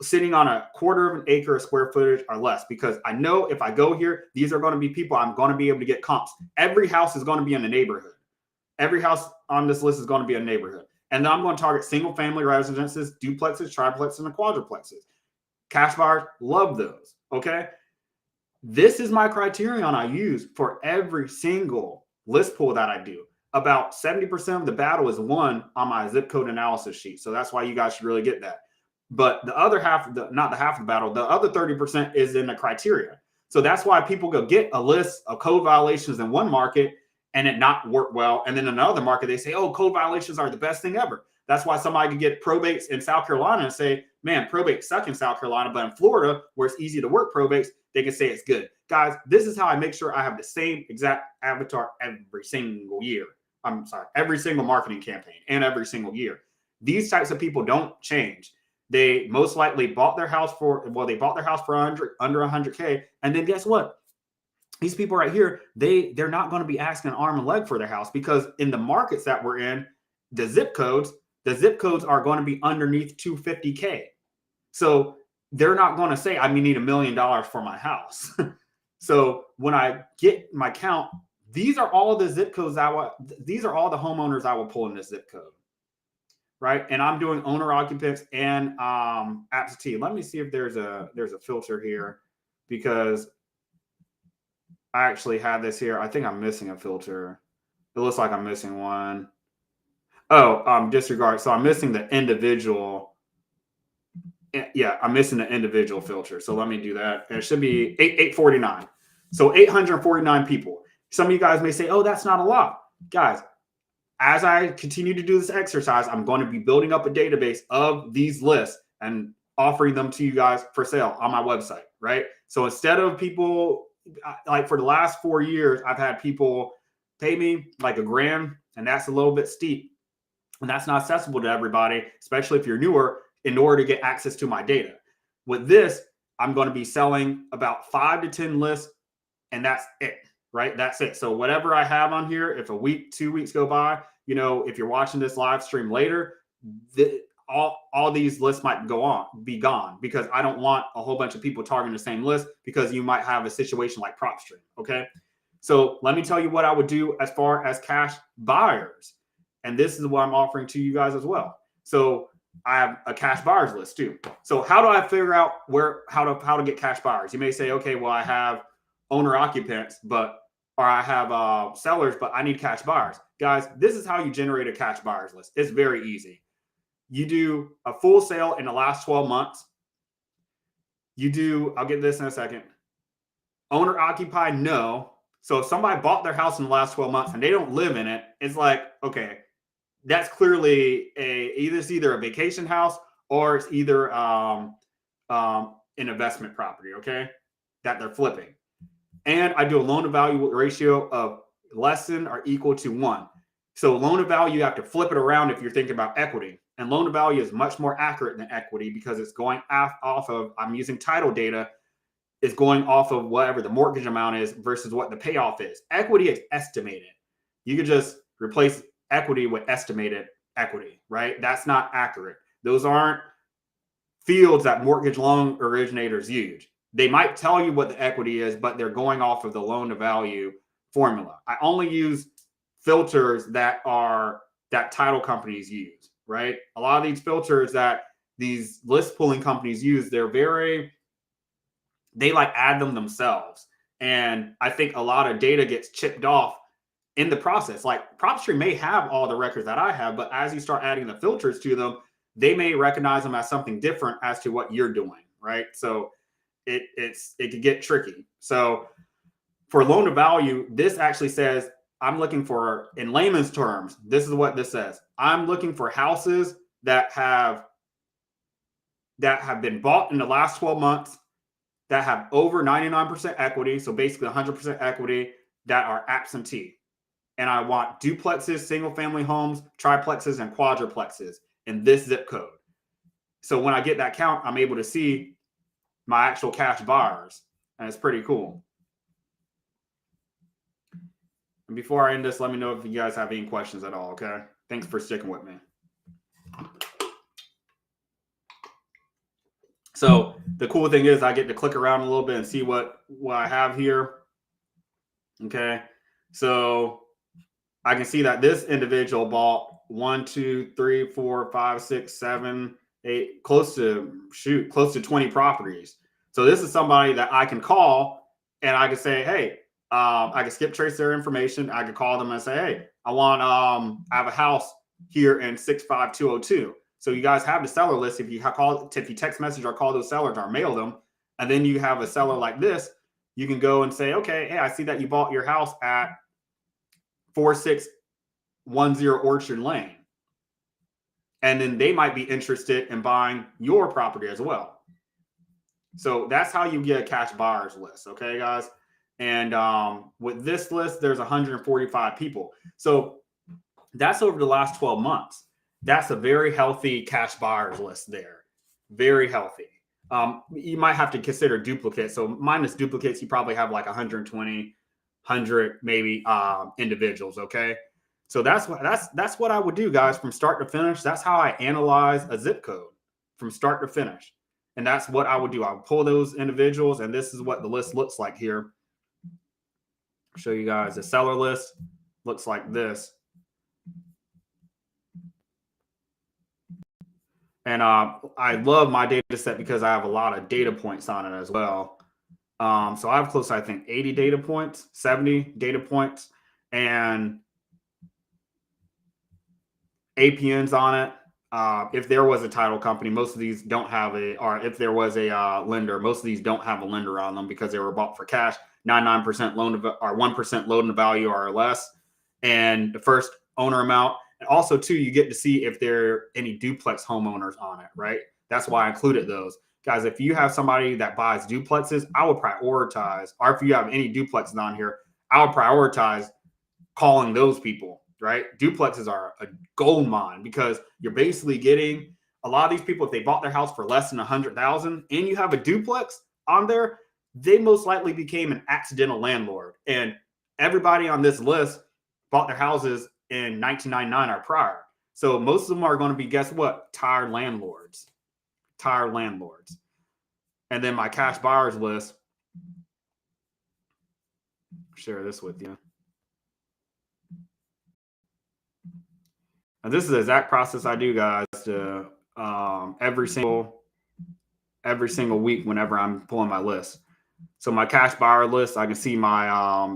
sitting on a quarter of an acre of square footage or less, because I know if I go here, these are going to be people I'm going to be able to get comps. Every house is going to be in a neighborhood. Every house on this list is going to be a neighborhood. And then I'm going to target single family residences, duplexes, triplexes, and quadruplexes. Cash buyers love those. Okay. This is my criterion I use for every single list pool that I do. About 70% of the battle is won on my zip code analysis sheet. So that's why you guys should really get that. But the other half, not the half of the battle, the other 30% is in the criteria. So that's why people go get a list of code violations in one market and it not work well. And then in another market, they say, oh, code violations are the best thing ever. That's why somebody can get probates in South Carolina and say, man, probates suck in South Carolina. But in Florida, where it's easy to work probates, they can say it's good. Guys, this is how I make sure I have the same exact avatar every single year. Every single marketing campaign and every single year. These types of people don't change. They most likely bought their house for under 100K. And then guess what? These people right here, they're not going to be asking an arm and leg for their house, because in the markets that we're in, the zip codes are going to be underneath 250K. So they're not going to say, I need $1 million for my house. So when I get my count, these are all the zip codes these are all the homeowners I will pull in this zip code. Right. And I'm doing owner occupants and absentee. Let me see if there's a filter here, because I actually have this here. I think I'm missing a filter. It looks like I'm missing one. Oh, disregard. So I'm missing the individual. Yeah, I'm missing the individual filter. So let me do that. And it should be 849. So 849 people. Some of you guys may say, oh, that's not a lot. Guys, as I continue to do this exercise, I'm going to be building up a database of these lists and offering them to you guys for sale on my website, right? So instead of people, like for the last 4 years, I've had people pay me like $1,000, and that's a little bit steep. And that's not accessible to everybody, especially if you're newer, in order to get access to my data. With this, I'm going to be selling about 5 to 10 lists, and that's it, right? That's it. So whatever I have on here, if a week, 2 weeks go by, if you're watching this live stream later, all these lists might be gone, because I don't want a whole bunch of people targeting the same list, because you might have a situation like PropStream. Okay. So let me tell you what I would do as far as cash buyers. And this is what I'm offering to you guys as well. So I have a cash buyers list too. So how do I figure out how to get cash buyers? You may say, okay, well, I have owner occupants, or I have sellers, but I need cash buyers. Guys, this is how you generate a cash buyers list. It's very easy. You do a full sale in the last 12 months. I'll get this in a second. Owner occupied, no. So if somebody bought their house in the last 12 months and they don't live in it, it's like, okay, that's clearly either a vacation house, or it's either an investment property, okay, that they're flipping. And I do a loan to value ratio of less than or equal to 1. So loan to value, you have to flip it around if you're thinking about equity. And loan to value is much more accurate than equity, because it's going off of, I'm using title data, is going off of whatever the mortgage amount is versus what the payoff is. Equity is estimated. You could just replace equity with estimated equity, right? That's not accurate. Those aren't fields that mortgage loan originators use. They might tell you what the equity is, but they're going off of the loan to value formula. I only use filters that title companies use, right? A lot of these filters that these list pulling companies use, they like add them themselves. And I think a lot of data gets chipped off in the process. Like PropStream may have all the records that I have, but as you start adding the filters to them, they may recognize them as something different as to what you're doing, right? So it could get tricky. So for loan to value, this actually says, I'm looking for, in layman's terms, this is what this says. I'm looking for houses that have been bought in the last 12 months, that have over 99% equity, so basically 100% equity, that are absentee. And I want duplexes, single family homes, triplexes, and quadruplexes in this zip code. So when I get that count, I'm able to see my actual cash buyers, and it's pretty cool. And before I end this, let me know if you guys have any questions at all, okay? Thanks for sticking with me. So the cool thing is I get to click around a little bit and see what I have here. Okay. So I can see that this individual bought 1, 2, 3, 4, 5, 6, 7, 8, close to 20 properties. So this is somebody that I can call, and I can say, hey, I can skip trace their information. I can call them and say, hey, I have a house here in 65202. So you guys have the seller list. If you text message or call those sellers or mail them, and then you have a seller like this, you can go and say, okay, hey, I see that you bought your house at 4610 Orchard Lane. And then they might be interested in buying your property as well. So that's how you get a cash buyers list. Okay, guys. And with this list, there's 145 people. So that's over the last 12 months. That's a very healthy cash buyers list there. Very healthy. You might have to consider duplicates. So minus duplicates, you probably have like 120, 100 maybe individuals. Okay. So that's what I would do, guys, from start to finish. That's how I analyze a zip code from start to finish. And that's what I would do. I would pull those individuals, and this is what the list looks like here. I'll show you guys the seller list. Looks like this. And I love my data set because I have a lot of data points on it as well. So I have close to, I think, 80 data points, 70 data points, and APNs on it. if there was a title company, most of these don't have or if there was a lender, most of these don't have a lender on them because they were bought for cash, 99% loan to, or 1% loan to value or less, and the first owner amount. And also, too, you get to see if there are any duplex homeowners on it, right? That's why I included those. Guys, if you have somebody that buys duplexes, I would prioritize, or if you have any duplexes on here, I would prioritize calling those people, right? Duplexes are a gold mine because you're basically getting a lot of these people, if they bought their house for less than 100,000 and you have a duplex on there, they most likely became an accidental landlord. And everybody on this list bought their houses in 1999 or prior. So most of them are going to be, guess what? Tired landlords. Tired landlords. And then my cash buyers list, share this with you. And this is the exact process I do, guys, to every single week whenever I'm pulling my list. So my cash buyer list, I can see my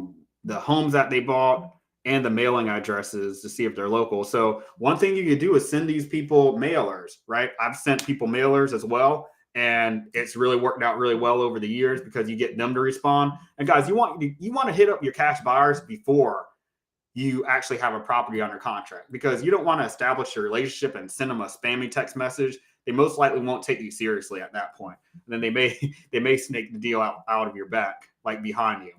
the homes that they bought and the mailing addresses to see if they're local. So one thing you could do is send these people mailers, right? I've sent people mailers as well, and it's really worked out really well over the years because you get them to respond. And guys, you want to hit up your cash buyers before you actually have a property under contract, because you don't want to establish a relationship and send them a spammy text message. They most likely won't take you seriously at that point. And then they may snake the deal out of your back, like behind you.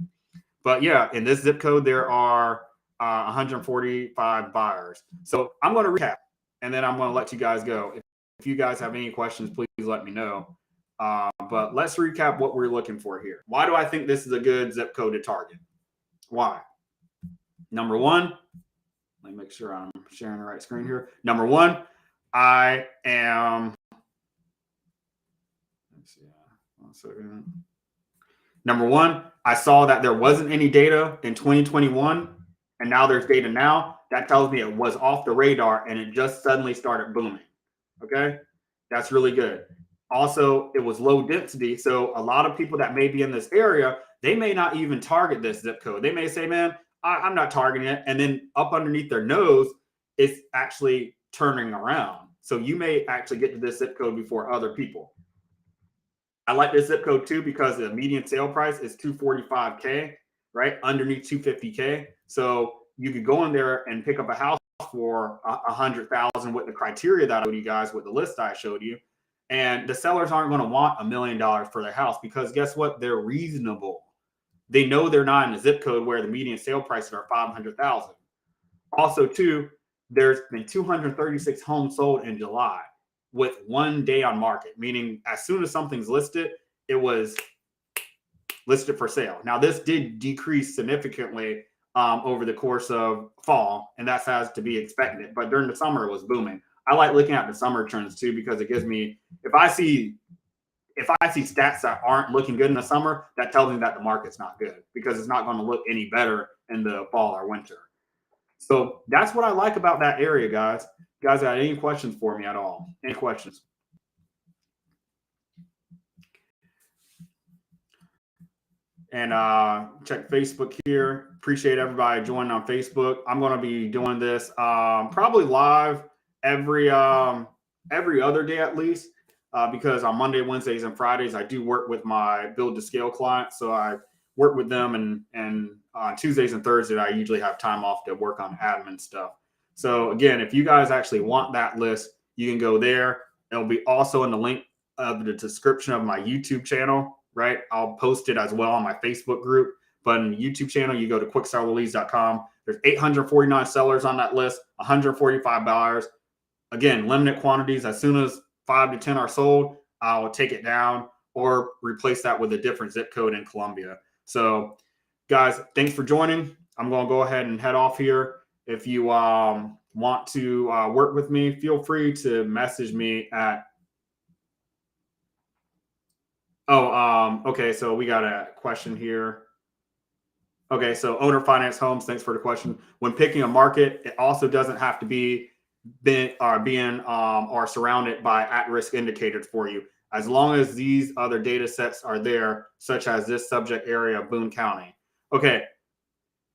But yeah, in this zip code, there are 145 buyers. So I'm going to recap, and then I'm going to let you guys go. If you guys have any questions, please let me know. But let's recap what we're looking for here. Why do I think this is a good zip code to target? Why? Number one, let me make sure I'm sharing the right screen here. Number one, I am, let's see, 1 second. Number one, I saw that there wasn't any data in 2021, and now there's data now. That tells me it was off the radar and it just suddenly started booming. Okay, that's really good. Also, it was low density. So a lot of people that may be in this area, they may not even target this zip code. They may say, man, I'm not targeting it. And then up underneath their nose, it's actually turning around. So you may actually get to this zip code before other people. I like this zip code too because the median sale price is 245K, right? Underneath 250K. So you could go in there and pick up a house for 100,000 with the criteria that I showed you guys, with the list I showed you. And the sellers aren't going to want $1 million for their house because guess what? They're reasonable. They know they're not in a zip code where the median sale prices are 500,000. Also, too, there's been 236 homes sold in July with 1 day on market, meaning as soon as something's listed, it was listed for sale. Now, this did decrease significantly over the course of fall, and that has to be expected. But during the summer, it was booming. I like looking at the summer trends too because it gives me, if I see stats that aren't looking good in the summer, that tells me that the market's not good because it's not going to look any better in the fall or winter. So that's what I like about that area, guys. You guys got any questions for me at all? Any questions? And check Facebook here. Appreciate everybody joining on Facebook. I'm going to be doing this probably live every other day at least. Because on Monday, Wednesdays, and Fridays, I do work with my build to scale clients. So I work with them, and on Tuesdays and Thursdays, I usually have time off to work on admin stuff. So again, if you guys actually want that list, you can go there. It'll be also in the link of the description of my YouTube channel, right? I'll post it as well on my Facebook group. But in the YouTube channel, you go to quicksellerleads.com. There's 849 sellers on that list, 145 buyers. Again, limited quantities. As soon as 5 to 10 are sold, I'll take it down or replace that with a different zip code in Columbia. So guys, thanks for joining. I'm going to go ahead and head off here. If you want to work with me, feel free to message me at, okay. So we got a question here. Okay. So owner finance homes. Thanks for the question. When picking a market, it also doesn't have to be being or surrounded by at-risk indicators for you, as long as these other data sets are there, such as this subject area of Boone County. Okay,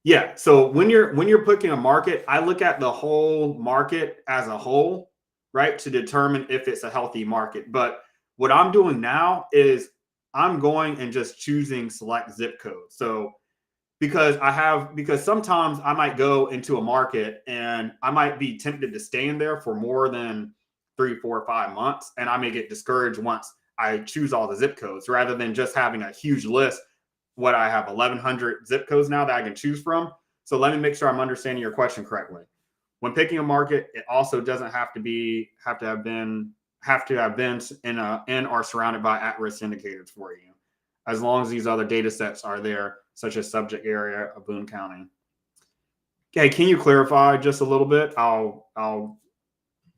yeah. So when you're picking a market, I look at the whole market as a whole, right, to determine if it's a healthy market. But what I'm doing now is I'm going and just choosing select zip codes. So because sometimes I might go into a market and I might be tempted to stay in there for more than 3, 4, 5 months, and I may get discouraged once I choose all the zip codes rather than just having a huge list. What I have 1,100 zip codes now that I can choose from. So let me make sure I'm understanding your question correctly. When picking a market, it also doesn't have to have been in or surrounded by at-risk indicators for you, as long as these other data sets are there, such as subject area of Boone County. Okay, can you clarify just a little bit? I'll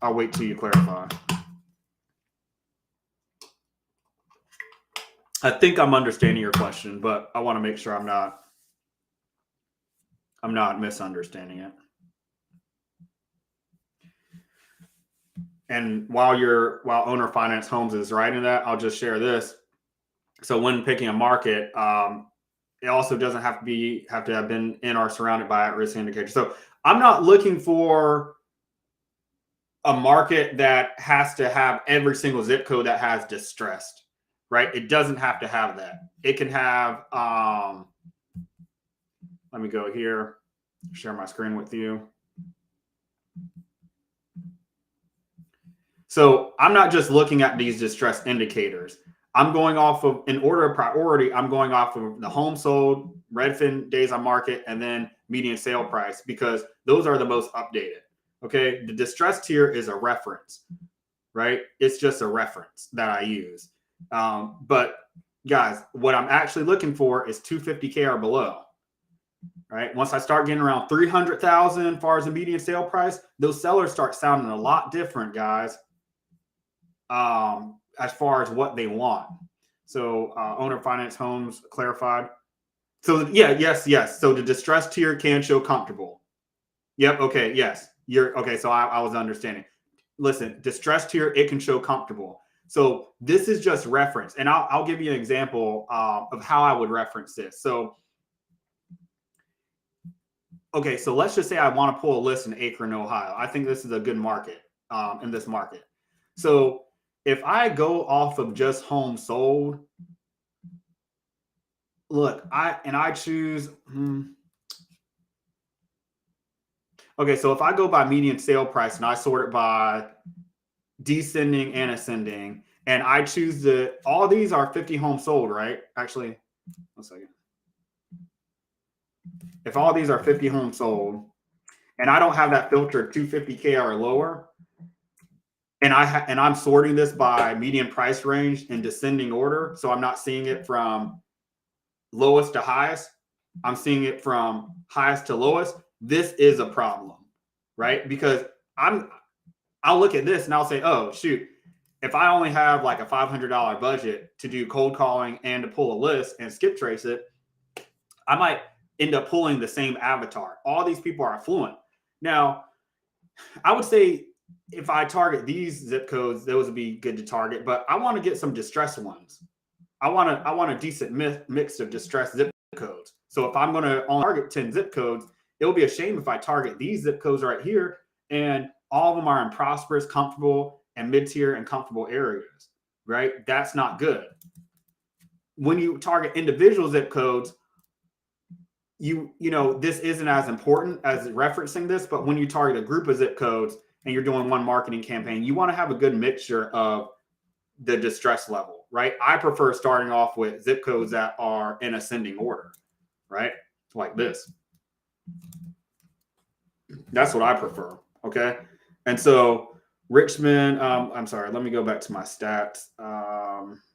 wait till you clarify. I think I'm understanding your question, but I want to make sure I'm not misunderstanding it. And while Owner Finance Homes is writing that, I'll just share this. So when picking a market, it also doesn't have to have been in or surrounded by at-risk indicators. So I'm not looking for a market that has to have every single zip code that has distressed, right? It doesn't have to have that. It can have, let me go here, share my screen with you. So I'm not just looking at these distress indicators. I'm going off of, in order of priority, I'm going off of the home sold, Redfin days on market, and then median sale price, because those are the most updated. Okay. The distress tier is a reference, right? It's just a reference that I use. But guys, what I'm actually looking for is 250K or below. Right. Once I start getting around 300,000 as far as the median sale price, those sellers start sounding a lot different, guys. As far as what they want. So Owner Finance Homes clarified. So yeah, yes. So the distress tier can show comfortable. Yep. Okay. Yes. You're okay. So I was understanding. Listen, distress tier, it can show comfortable. So this is just reference, and I'll give you an example of how I would reference this. So okay, so let's just say I want to pull a list in Akron, Ohio. I think this is a good market in this market. So if I go off of just home sold, look, I choose. Okay, so if I go by median sale price and I sort it by descending and ascending, and I choose all these are 50 homes sold, right? Actually, 1 second. If all these are 50 homes sold, and I don't have that filter 250K or lower, and I'm sorting this by median price range in descending order, so I'm not seeing it from lowest to highest. I'm seeing it from highest to lowest. This is a problem, right? Because I'll look at this and I'll say, oh shoot, if I only have like a $500 budget to do cold calling and to pull a list and skip trace it, I might end up pulling the same avatar. All these people are affluent. Now, I would say if I target these zip codes, those would be good to target, but I want to get some distressed ones. I want a decent mix of distressed zip codes. So if I'm going to only target 10 zip codes, it will be a shame if I target these zip codes right here and all of them are in prosperous, comfortable, and mid-tier and comfortable areas, right? That's not good. When you target individual zip codes, you know, this isn't as important as referencing this, but when you target a group of zip codes and you're doing one marketing campaign, you want to have a good mixture of the distress level, right? I prefer starting off with zip codes that are in ascending order, right? Like this. That's what I prefer, okay? And so Richmond, I'm sorry, let me go back to my stats.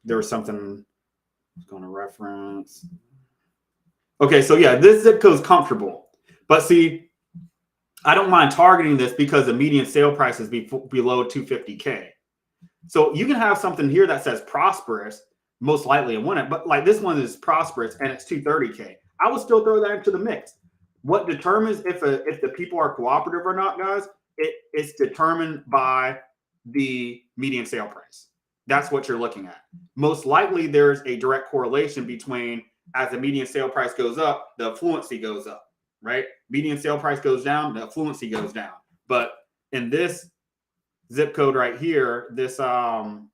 There was something I was going to reference. Okay, so yeah, this zip code is comfortable. But see, I don't mind targeting this because the median sale price is below 250K. So you can have something here that says prosperous, most likely a winner, but like this one is prosperous and it's 230K. I would still throw that into the mix. What determines if the people are cooperative or not, guys, it's determined by the median sale price. That's what you're looking at. Most likely there's a direct correlation between as the median sale price goes up, the affluency goes up, right? Median sale price goes down, the affluency goes down. But in this zip code right here, this one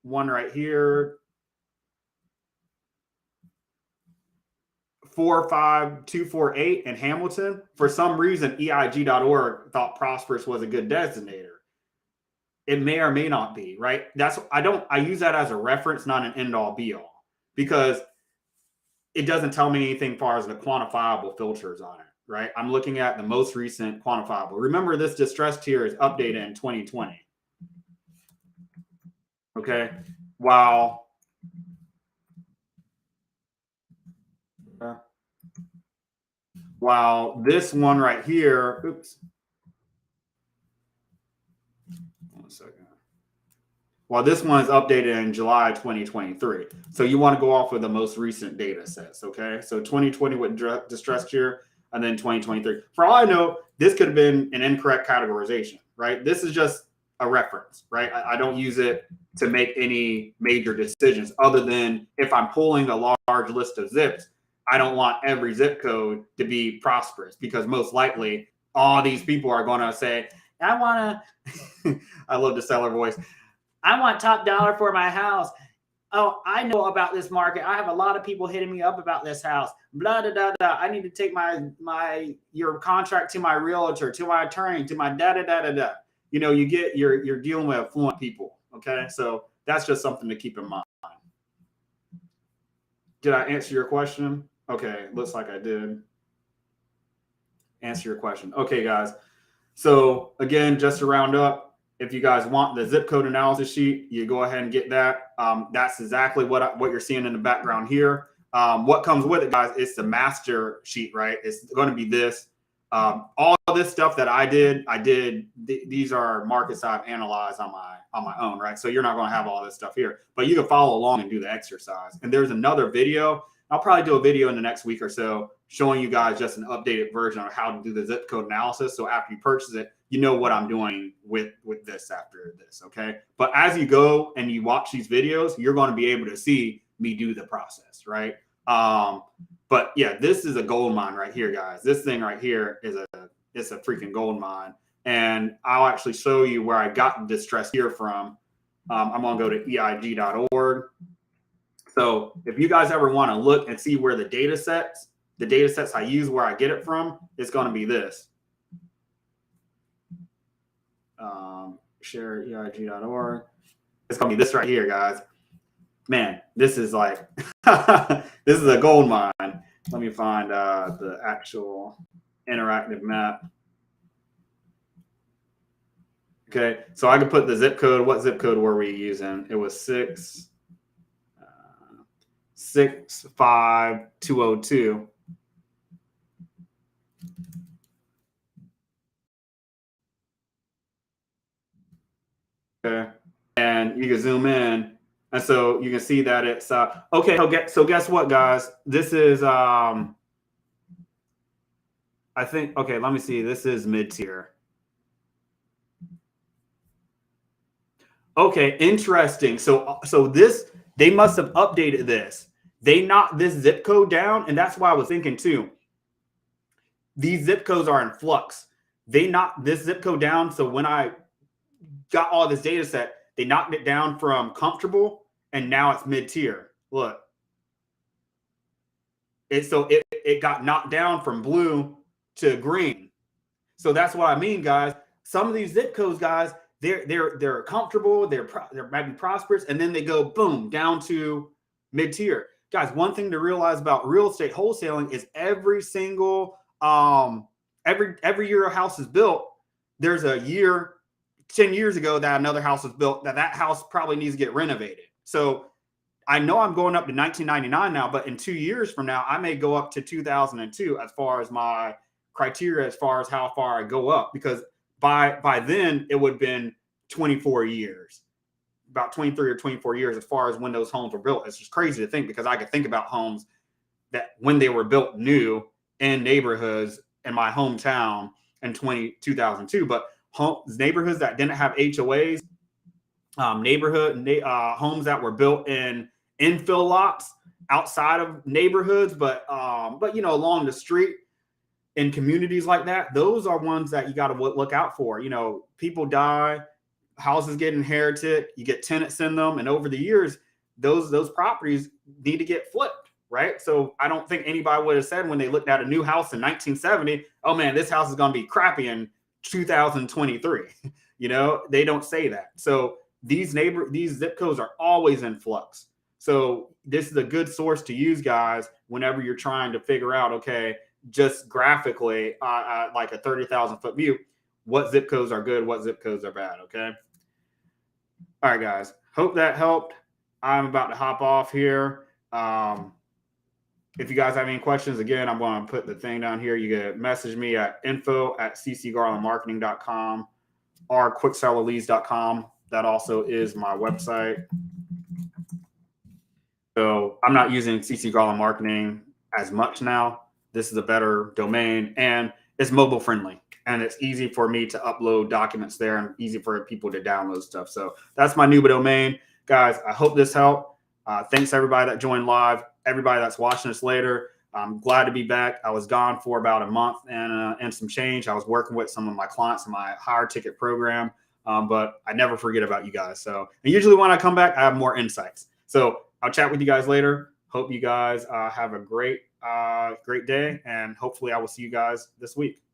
right here, 45248 in Hamilton, for some reason, EIG.org thought Prosperous was a good designator. It may or may not be, right? I use that as a reference, not an end all be all, because it doesn't tell me anything as far as the quantifiable filters on it, right? I'm looking at the most recent quantifiable. Remember, this distress tier is updated in 2020. Okay. While this one right here, oops, 1 second. While this one is updated in July 2023. So you want to go off of the most recent data sets, okay? So 2020 with distress tier, and then 2023. For all I know, this could have been an incorrect categorization, right? This is just a reference, right? I don't use it to make any major decisions other than if I'm pulling a large list of zips, I don't want every zip code to be Prosperous, because most likely all these people are going to say, I want to, I love the seller voice, I want top dollar for my house. Oh, I know about this market. I have a lot of people hitting me up about this house. Blah, da, da, da. I need to take your contract to my realtor, to my attorney, to my da, da, da, da, da. You know, you're dealing with affluent people. Okay. So that's just something to keep in mind. Did I answer your question? Okay. Looks like I did answer your question. Okay, guys. So again, just to round up, if you guys want the zip code analysis sheet, you go ahead and get that. That's exactly what you're seeing in the background here. What comes with it, guys, is the master sheet, right? It's going to be this. All this stuff that I did. These are markets I've analyzed on my own, right? So you're not going to have all this stuff here, but you can follow along and do the exercise. And there's another video. I'll probably do a video in the next week or so showing you guys just an updated version of how to do the zip code analysis. So after you purchase it, you know what I'm doing with this after this, okay? But as you go and you watch these videos, you're going to be able to see me do the process, right? But yeah, this is a gold mine right here, guys. This thing right here it's a freaking gold mine. And I'll actually show you where I got the distress here from. I'm going to go to EIG.org. So if you guys ever want to look and see where the data sets I use, where I get it from, it's going to be this. Share EIG.org. It's going to be this right here, guys. Man, this is like, this is a gold mine. Let me find the actual interactive map. Okay, so I could put the zip code. What zip code were we using? It was 65202. Okay, and you can zoom in, and so you can see that it's okay. So guess what, guys? This is I think, okay, let me see. This is mid-tier. Okay, interesting. So this, they must have updated this. They knocked this zip code down, and that's why I was thinking too. These zip codes are in flux. They knocked this zip code down. So when I got all this data set, they knocked it down from comfortable, and now it's mid-tier. Look. It got knocked down from blue to green. So that's what I mean, guys. Some of these zip codes, guys, they're comfortable, they're maybe prosperous, and then they go boom down to mid-tier. Guys, one thing to realize about real estate wholesaling is every single every year a house is built, there's a year 10 years ago that another house was built that house probably needs to get renovated. So I know I'm going up to 1999 now, but in 2 years from now, I may go up to 2002 as far as my criteria, as far as how far I go up, because by then it would have been 24 years, about 23 or 24 years as far as when those homes were built. It's just crazy to think, because I could think about homes that when they were built new in neighborhoods in my hometown in 2002, but neighborhoods that didn't have HOAs, homes that were built in infill lots outside of neighborhoods, but you know, along the street in communities like that, those are ones that you got to look out for. You know, people die, houses get inherited, you get tenants in them, and over the years, those properties need to get flipped, right? So I don't think anybody would have said when they looked at a new house in 1970, oh man, this house is going to be crappy in 2023. You know, they don't say that. So these zip codes are always in flux. So this is a good source to use, guys, whenever you're trying to figure out, okay, just graphically, like a 30,000 foot view, what zip codes are good, what zip codes are bad. Okay. All right, guys. Hope that helped. I'm about to hop off here. If you guys have any questions, again, I'm going to put the thing down here. You can message me at info@ccgarlandmarketing.com or quicksellerleads.com. That also is my website. So I'm not using CC Garland Marketing as much now. This is a better domain, and it's mobile friendly, and it's easy for me to upload documents there and easy for people to download stuff. So that's my new domain. Guys, I hope this helped. Thanks everybody that joined live, everybody that's watching this later. I'm glad to be back. I was gone for about a month and some change. I was working with some of my clients in my higher ticket program, but I never forget about you guys. So and usually when I come back, I have more insights. So I'll chat with you guys later. Hope you guys have a great day, and hopefully I will see you guys this week.